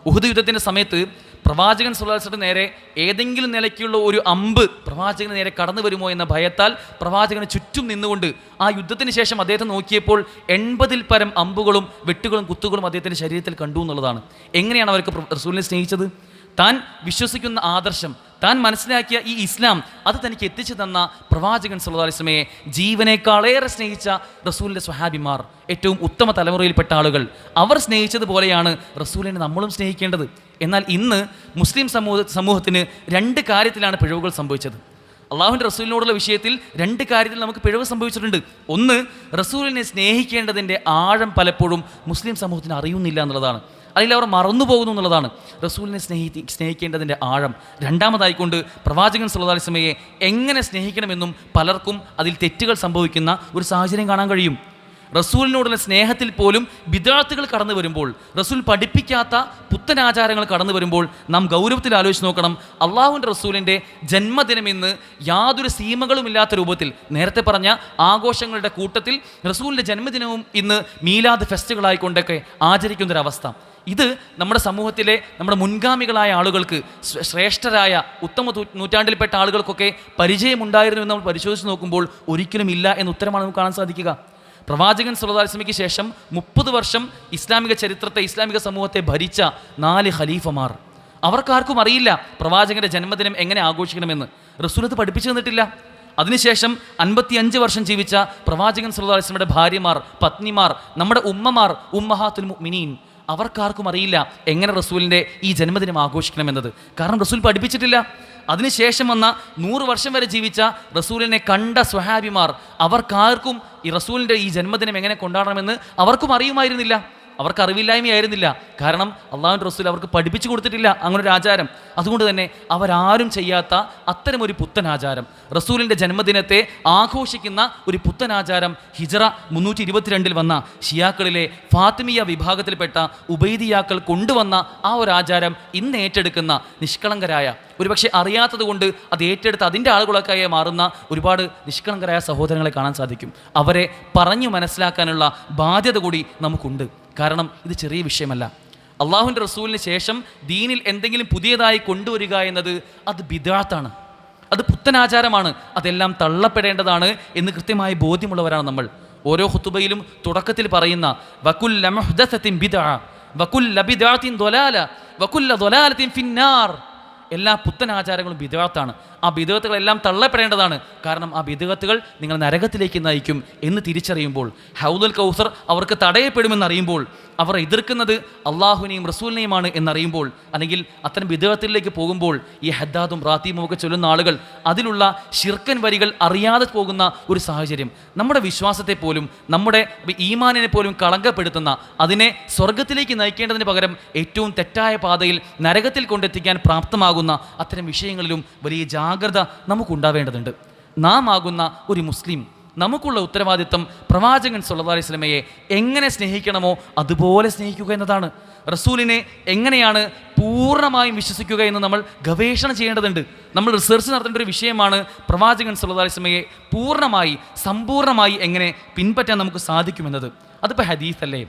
ഉഹുദ് യുദ്ധത്തിൻ്റെ സമയത്ത് പ്രവാചകൻ സല്ലല്ലാഹു അലൈഹി വസല്ലം നേരെ ഏതെങ്കിലും നിലയ്ക്കുള്ള ഒരു അമ്പ് പ്രവാചകന് നേരെ കടന്നു വരുമോ എന്ന ഭയത്താൽ പ്രവാചകന് ചുറ്റും നിന്നുകൊണ്ട് ആ യുദ്ധത്തിന് ശേഷം അദ്ദേഹത്തെ നോക്കിയപ്പോൾ 80-ൽ പരം അമ്പുകളും വെട്ടുകളും കുത്തുകളും അദ്ദേഹത്തിൻ്റെ ശരീരത്തിൽ കണ്ടു എന്നുള്ളതാണ്. എങ്ങനെയാണ് അവർക്ക് റസൂലിനെ സ്നേഹിച്ചത്? താൻ വിശ്വസിക്കുന്ന ആദർശം, താൻ മനസ്സിലാക്കിയ ഈ ഇസ്ലാം, അത് തനിക്ക് എത്തിച്ചു തന്ന പ്രവാചകൻ സല്ലല്ലാഹു അലൈഹി വസല്ലമയെ ജീവനേക്കാളേറെ സ്നേഹിച്ച റസൂലിൻ്റെ സ്വഹാബിമാർ, ഏറ്റവും ഉത്തമ തലമുറയിൽപ്പെട്ട ആളുകൾ, അവർ സ്നേഹിച്ചതുപോലെയാണ് റസൂലിനെ നമ്മളും സ്നേഹിക്കേണ്ടത്. എന്നാൽ ഇന്ന് മുസ്ലിം സമൂഹത്തിന് 2 കാര്യത്തിലാണ് പിഴവുകൾ സംഭവിച്ചത്. അള്ളാഹുവിൻ്റെ റസൂലിനോടുള്ള വിഷയത്തിൽ 2 കാര്യത്തിൽ നമുക്ക് പിഴവ് സംഭവിച്ചിട്ടുണ്ട്. ഒന്ന്, റസൂലിനെ സ്നേഹിക്കേണ്ടതിൻ്റെ ആഴം പലപ്പോഴും മുസ്ലിം സമൂഹത്തിന് അറിയുന്നില്ല എന്നുള്ളതാണ്. അല്ലെങ്കിൽ അവർ മറന്നു പോകുന്നു എന്നുള്ളതാണ് റസൂലിനെ സ്നേഹിക്കേണ്ടതിൻ്റെ ആഴം. രണ്ടാമതായിക്കൊണ്ട് പ്രവാചകൻ സല്ലല്ലാഹു അലൈഹി വസല്ലമയെ എങ്ങനെ സ്നേഹിക്കണമെന്നും പലർക്കും അതിൽ തെറ്റുകൾ സംഭവിക്കുന്ന ഒരു സാഹചര്യം കാണാൻ കഴിയും. റസൂലിനോടുള്ള സ്നേഹത്തിൽ പോലും ബിദ്അത്തുകൾ കടന്നു വരുമ്പോൾ, റസൂൽ പഠിപ്പിക്കാത്ത പുത്തനാചാരങ്ങൾ കടന്നു വരുമ്പോൾ നാം ഗൗരവത്തിൽ ആലോചിച്ച് നോക്കണം. അള്ളാഹുവിൻ്റെ റസൂലിൻ്റെ ജന്മദിനമെന്ന് യാതൊരു സീമകളുമില്ലാത്ത രൂപത്തിൽ, നേരത്തെ പറഞ്ഞ ആഘോഷങ്ങളുടെ കൂട്ടത്തിൽ റസൂലിൻ്റെ ജന്മദിനവും ഇന്ന് മീലാദ് ഫെസ്റ്റുകളായിക്കൊണ്ടൊക്കെ ആചരിക്കുന്നൊരവസ്ഥ. ഇത് നമ്മുടെ സമൂഹത്തിലെ നമ്മുടെ മുൻഗാമികളായ ആളുകൾക്ക്, ശ്രേഷ്ഠരായ ഉത്തമ നൂറ്റാണ്ടിൽപ്പെട്ട ആളുകൾക്കൊക്കെ പരിചയമുണ്ടായിരുന്നു എന്ന് നമ്മൾ പരിശോധിച്ച് നോക്കുമ്പോൾ ഒരിക്കലും ഇല്ല എന്ന ഉത്തരമാണ് നമുക്ക് കാണാൻ സാധിക്കുക. പ്രവാചകൻ സല്ലല്ലാഹു അലൈഹി വസല്ലമയ്ക്ക് ശേഷം 30 വർഷം ഇസ്ലാമിക ചരിത്രത്തെ, ഇസ്ലാമിക സമൂഹത്തെ ഭരിച്ച 4 ഖലീഫമാർ, അവർക്കാർക്കും അറിയില്ല പ്രവാചകൻ്റെ ജന്മദിനം എങ്ങനെ ആഘോഷിക്കണമെന്ന്. റസൂൽ അത് പഠിപ്പിച്ചു തന്നിട്ടില്ല. അതിനുശേഷം 55 വർഷം ജീവിച്ച പ്രവാചകൻ സല്ലല്ലാഹു അലൈഹി വസല്ലമയുടെ ഭാര്യമാർ, പത്നിമാർ, നമ്മുടെ ഉമ്മമാർ, ഉമ്മഹാത്തുൽ മുഅ്മിനീൻ, അവർക്കാർക്കും അറിയില്ല എങ്ങനെ റസൂലിൻ്റെ ഈ ജന്മദിനം ആഘോഷിക്കണമെന്നത്. കാരണം റസൂൽ പഠിപ്പിച്ചിട്ടില്ല. അതിനുശേഷം വന്ന 100 വർഷം വരെ ജീവിച്ച റസൂലിനെ കണ്ട സ്വഹാബിമാർ, അവർക്കാർക്കും ഈ റസൂലിൻ്റെ ഈ ജന്മദിനം എങ്ങനെ കൊണ്ടാടണമെന്ന് അവർക്കും അറിയുമായിരുന്നില്ല. അവർക്ക് അറിവില്ലായ്മയായിരുന്നില്ല. കാരണം അള്ളാഹുവിൻ്റെ റസൂൽ അവർക്ക് പഠിപ്പിച്ചു കൊടുത്തിട്ടില്ല അങ്ങനൊരു ആചാരം. അതുകൊണ്ട് തന്നെ അവരാരും ചെയ്യാത്ത അത്തരമൊരു പുത്തൻ ആചാരം, റസൂലിൻ്റെ ജന്മദിനത്തെ ആഘോഷിക്കുന്ന ഒരു പുത്തൻ ആചാരം ഹിജറ 322 വന്ന ഷിയാക്കളിലെ ഫാത്തിമിയ വിഭാഗത്തിൽപ്പെട്ട ഉബൈദിയാക്കൾ കൊണ്ടുവന്ന ആ ഒരു ആചാരം ഇന്ന് ഏറ്റെടുക്കുന്ന നിഷ്കളങ്കരായ, ഒരുപക്ഷെ അറിയാത്തത് കൊണ്ട് അത് ഏറ്റെടുത്ത് അതിൻ്റെ ആളുകളൊക്കെ മാറുന്ന ഒരുപാട് നിഷ്കളങ്കരായ സഹോദരങ്ങളെ കാണാൻ സാധിക്കും. അവരെ പറഞ്ഞു മനസ്സിലാക്കാനുള്ള ബാധ്യത കൂടി നമുക്കുണ്ട്. കാരണം ഇത് ചെറിയ വിഷയമല്ല. അള്ളാഹുവിൻ്റെ റസൂലിന് ശേഷം ദീനിൽ എന്തെങ്കിലും പുതിയതായി കൊണ്ടുവരിക എന്നത് അത് ബിദ്അത്താണ്, അത് പുത്തനാചാരമാണ്, അതെല്ലാം തള്ളപ്പെടേണ്ടതാണ് എന്ന് കൃത്യമായി ബോധ്യമുള്ളവരാണ് നമ്മൾ. ഓരോ ഖുതുബയിലും തുടക്കത്തിൽ പറയുന്ന വകുല്ല മുഹ്ദസത്തിൻ ബിദ്അ വകുല്ല ബിദ്അത്തിൻ ളലാല വകുല്ല ളലാലത്തിൻ ഫിന്നാർ, എല്ലാ പുത്തനാചാരങ്ങളും ബിദ്അത്താണ്. ആ ബിദ്അത്തുകളെല്ലാം തള്ളപ്പെടേണ്ടതാണ്. കാരണം ആ ബിദ്അത്തുകൾ നിങ്ങൾ നരകത്തിലേക്ക് നയിക്കും എന്ന് തിരിച്ചറിയുമ്പോൾ, ഹൗദുൽ കൗസർ അവർക്ക് തടയപ്പെടുമെന്നറിയുമ്പോൾ, അവർ എതിർക്കുന്നത് അള്ളാഹുവിനെയും റസൂലിനെയുമാണ് എന്നറിയുമ്പോൾ, അല്ലെങ്കിൽ അത്തരം ബിദ്അത്തിലേക്ക് പോകുമ്പോൾ ഈ ഹദ്ദാദും റാത്തീമും ഒക്കെ ചൊല്ലുന്ന ആളുകൾ അതിലുള്ള ശിർക്കൻ വരികൾ അറിയാതെ പോകുന്ന ഒരു സാഹചര്യം, നമ്മുടെ വിശ്വാസത്തെ പോലും നമ്മുടെ ഈമാനിനെ പോലും കളങ്കപ്പെടുത്തുന്ന, അതിനെ സ്വർഗത്തിലേക്ക് നയിക്കേണ്ടതിന് പകരം ഏറ്റവും തെറ്റായ പാതയിൽ നരകത്തിൽ കൊണ്ടെത്തിക്കാൻ പ്രാപ്തമാകുന്ന അത്തരം വിഷയങ്ങളിലും വലിയ ജാഗ്രത നമുക്കുണ്ടാവേണ്ടതുണ്ട്. നാം ആകുന്ന ഒരു മുസ്ലിം, നമുക്കുള്ള ഉത്തരവാദിത്തം പ്രവാചകൻ സല്ലല്ലാഹു അലൈഹി വസല്ലമയെ എങ്ങനെ സ്നേഹിക്കണമോ അതുപോലെ സ്നേഹിക്കുക എന്നതാണ്. റസൂലിനെ എങ്ങനെയാണ് പൂർണ്ണമായും വിശ്വസിക്കുക എന്ന് നമ്മൾ ഗവേഷണം ചെയ്യേണ്ടതുണ്ട്. നമ്മൾ റിസർച്ച് നടത്തേണ്ട ഒരു വിഷയമാണ് പ്രവാചകൻ സല്ലല്ലാഹു അലൈഹി വസല്ലമയെ പൂർണ്ണമായി സമ്പൂർണ്ണമായി എങ്ങനെ പിൻപറ്റാൻ നമുക്ക് സാധിക്കുമെന്നത്. അതിപ്പോൾ ഹദീസല്ലേ,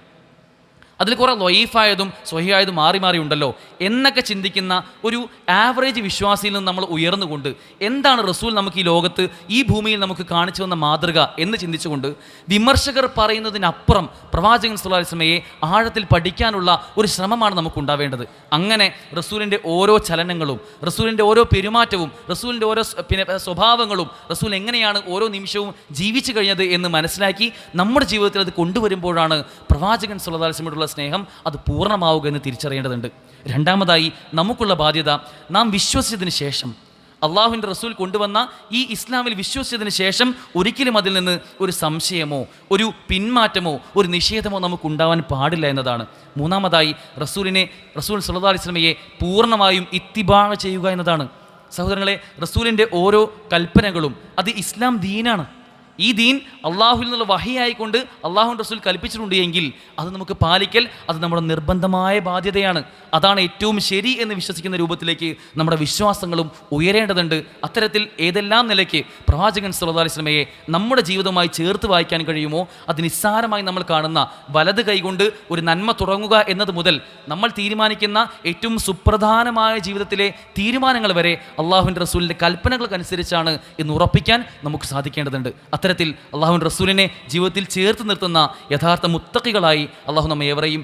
അതിൽ കുറേ ലൊയീഫായതും സ്വഹിയായതും മാറി മാറി ഉണ്ടല്ലോ എന്നൊക്കെ ചിന്തിക്കുന്ന ഒരു ആവറേജ് വിശ്വാസിയിൽ നിന്ന് നമ്മൾ ഉയർന്നുകൊണ്ട് എന്താണ് റസൂൽ നമുക്ക് ഈ ലോകത്ത് ഈ ഭൂമിയിൽ നമുക്ക് കാണിച്ചു വന്ന മാതൃക എന്ന് ചിന്തിച്ചുകൊണ്ട് വിമർശകർ പറയുന്നതിനപ്പുറം പ്രവാചകൻ സല്ലല്ലാഹു അലൈഹി വസല്ലമയെ ആഴത്തിൽ പഠിക്കാനുള്ള ഒരു ശ്രമമാണ് നമുക്കുണ്ടാവേണ്ടത്. അങ്ങനെ റസൂലിൻ്റെ ഓരോ ചലനങ്ങളും, റസൂലിൻ്റെ ഓരോ പെരുമാറ്റവും, റസൂലിൻ്റെ ഓരോ സ്വഭാവങ്ങളും, റസൂൽ എങ്ങനെയാണ് ഓരോ നിമിഷവും ജീവിച്ചു കഴിഞ്ഞത് എന്ന് മനസ്സിലാക്കി നമ്മുടെ ജീവിതത്തിൽ അത് കൊണ്ടുവരുമ്പോഴാണ് പ്രവാചകൻ സല്ലല്ലാഹു അലൈഹി വസല്ലമയോടുള്ള സ്നേഹം അത് പൂർണ്ണമാവുക എന്ന് തിരിച്ചറിയേണ്ടതുണ്ട്. രണ്ടാമതായി നമുക്കുള്ള ബാധ്യത, നാം വിശ്വസിച്ചതിന് ശേഷം, അള്ളാഹുവിൻ്റെ റസൂൽ കൊണ്ടുവന്ന ഈ ഇസ്ലാമിൽ വിശ്വസിച്ചതിന് ശേഷം ഒരിക്കലും അതിൽ നിന്ന് ഒരു സംശയമോ ഒരു പിന്മാറ്റമോ ഒരു നിഷേധമോ നമുക്കുണ്ടാവാൻ പാടില്ല എന്നതാണ്. മൂന്നാമതായി റസൂൽ സല്ലല്ലാഹു അലൈഹി വസല്ലമയെ പൂർണ്ണമായും ഇത്തിബാ ചെയ്യുക എന്നതാണ്. സഹോദരങ്ങളെ, റസൂലിൻ്റെ ഓരോ കൽപ്പനകളും അത് ഇസ്ലാം ദീനാണ്. ഈ ദീൻ അള്ളാഹുവിൽ നിന്നുള്ള വഹിയായിക്കൊണ്ട് അള്ളാഹുവിൻ്റെ റസൂൽ കൽപ്പിച്ചിട്ടുണ്ട് എങ്കിൽ അത് നമുക്ക് പാലിക്കൽ അത് നമ്മുടെ നിർബന്ധമായ ബാധ്യതയാണ്. അതാണ് ഏറ്റവും ശരി എന്ന് വിശ്വസിക്കുന്ന രൂപത്തിലേക്ക് നമ്മുടെ വിശ്വാസങ്ങളും ഉയരേണ്ടതുണ്ട്. അത്തരത്തിൽ ഏതെല്ലാം നിലയ്ക്ക് പ്രവാചകൻ സല്ലല്ലാഹു അലൈഹി വസല്ലമയെ നമ്മുടെ ജീവിതവുമായി ചേർത്ത് വായിക്കാൻ കഴിയുമോ, അത് നിസ്സാരമായി നമ്മൾ കാണുന്ന വലത് കൈകൊണ്ട് ഒരു നന്മ തുടങ്ങുക എന്നത് മുതൽ നമ്മൾ തീരുമാനിക്കുന്ന ഏറ്റവും സുപ്രധാനമായ ജീവിതത്തിലെ തീരുമാനങ്ങൾ വരെ അള്ളാഹുവിൻ്റെ റസൂലിൻ്റെ കൽപ്പനകൾക്കനുസരിച്ചാണ് എന്ന് ഉറപ്പിക്കാൻ നമുക്ക് സാധിക്കേണ്ടതുണ്ട്. അത്തരത്തിൽ അള്ളാഹുവിൻ്റെ റസൂലിനെ ജീവിതത്തിൽ ചേർത്ത് നിർത്തുന്ന യഥാർത്ഥ മുത്തഖികളായി അള്ളാഹു നമ്മെ ഏവരെയും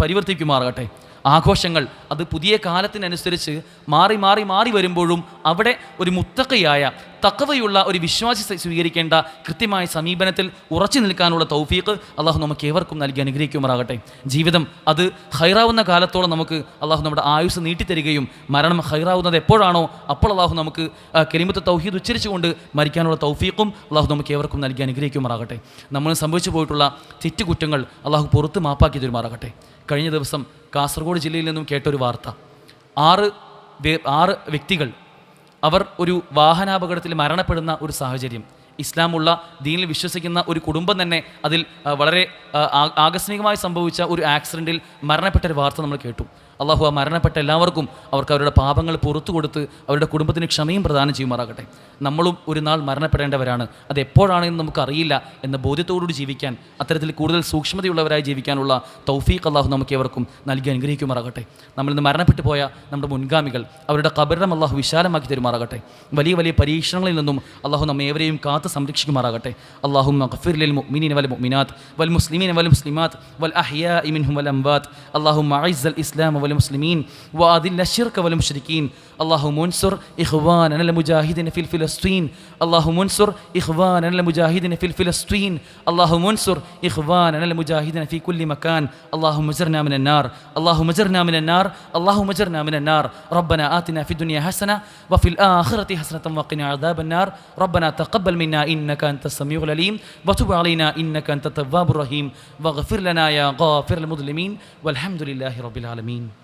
പരിവർത്തിക്കുമാറാകട്ടെ. ആഘോഷങ്ങൾ അത് പുതിയ കാലത്തിനനുസരിച്ച് മാറി മാറി മാറി വരുമ്പോഴും അവിടെ ഒരു മുത്തഖിയായ തഖ്വയുള്ള ഒരു വിശ്വാസി സ്വീകരിക്കേണ്ട കൃത്യമായ സമീപനത്തിൽ ഉറച്ചു നിൽക്കാനുള്ള തൗഫീഖ് അള്ളാഹു നമുക്ക് ഏവർക്കും നൽകി അനുഗ്രഹിക്കുമാറാകട്ടെ. ജീവിതം അത് ഹൈറാവുന്ന കാലത്തോളം നമുക്ക് അള്ളാഹു നമ്മുടെ ആയുസ് നീട്ടിത്തരികയും മരണം ഹൈറാവുന്നത് എപ്പോഴാണോ അപ്പോൾ അള്ളാഹു നമുക്ക് കലിമത്ത് തൗഹീദ് ഉച്ചരിച്ചുകൊണ്ട് മരിക്കാനുള്ള തൗഫീഖും അള്ളാഹു നമുക്ക് ഏവർക്കും നൽകി അനുഗ്രഹിക്കുമാറാകട്ടെ. നമ്മൾ സംഭവിച്ചു പോയിട്ടുള്ള തെറ്റുകുറ്റങ്ങൾ അള്ളാഹു പുറത്ത് മാപ്പാക്കി തരുമാറാകട്ടെ. കഴിഞ്ഞ ദിവസം കാസർഗോഡ് ജില്ലയിൽ നിന്നും കേട്ടൊരു വാർത്ത, 6 വ്യക്തികൾ അവർ ഒരു വാഹനാപകടത്തിൽ മരണപ്പെടുന്ന ഒരു സാഹചര്യം. ഇസ്ലാമുള്ള ദീനിൽ വിശ്വസിക്കുന്ന ഒരു കുടുംബം തന്നെ അതിൽ വളരെ ആകസ്മികമായി സംഭവിച്ച ഒരു ആക്സിഡൻറ്റിൽ മരണപ്പെട്ട ഒരു വാർത്ത നമ്മൾ കേട്ടു. അള്ളാഹു ആ മരണപ്പെട്ട എല്ലാവർക്കും അവർക്ക് അവരുടെ പാപങ്ങൾ പുറത്തു കൊടുത്ത് അവരുടെ കുടുംബത്തിന് ക്ഷമയും പ്രദാനം ചെയ്യുമാറാകട്ടെ. നമ്മളും ഒരു നാൾ മരണപ്പെടേണ്ടവരാണ്. അത് എപ്പോഴാണെന്ന് നമുക്കറിയില്ല എന്ന ബോധ്യത്തോടുകൂടി ജീവിക്കാൻ, അത്തരത്തിൽ കൂടുതൽ സൂക്ഷ്മതയുള്ളവരായി ജീവിക്കാനുള്ള തൗഫീഖ് അള്ളാഹു നമുക്ക് ഏവർക്കും നൽകി അനുഗ്രഹിക്കുമാറാകട്ടെ. നമ്മളിൽ നിന്ന് മരണപ്പെട്ടു പോയ നമ്മുടെ മുൻഗാമികൾ അവരുടെ ഖബറിടം അള്ളാഹു വിശാലമാക്കി തരുമാറാകട്ടെ. വലിയ വലിയ പരീക്ഷണങ്ങളിൽ നിന്നും അള്ളാഹു നമ്മെ ഏവരെയും കാത്ത് സംരക്ഷിക്കുമാറാകട്ടെ. അല്ലാഹുമ്മ ഗ്ഫിർ ലിൽ മുഅ്മിനീന വൽ മുഅ്മിനാത്ത് വൽ മുസ്ലിമീന വൽ മുസ്ലിമാത്ത് വൽ അഹ്യാഇ മിൻഹും വൽ അംവാത്ത്. അല്ലാഹുമ്മ അഇസ്സൽ ഇസ്ലാമ والمسلمين وأذل الشرك والمشركين اللهم انصر إخواننا المجاهدين في فلسطين اللهم انصر إخواننا المجاهدين في فلسطين اللهم انصر إخواننا المجاهدين في كل مكان اللهم اجرنا من النار اللهم اجرنا من النار اللهم اجرنا من النار ربنا آتنا في الدنيا حسنة وفي الآخرة حسنة وقنا عذاب النار ربنا تقبل منا إنك أنت السميع العليم وتب علينا إنك أنت التواب الرحيم واغفر لنا يا غافر المظلمين والحمد لله رب العالمين.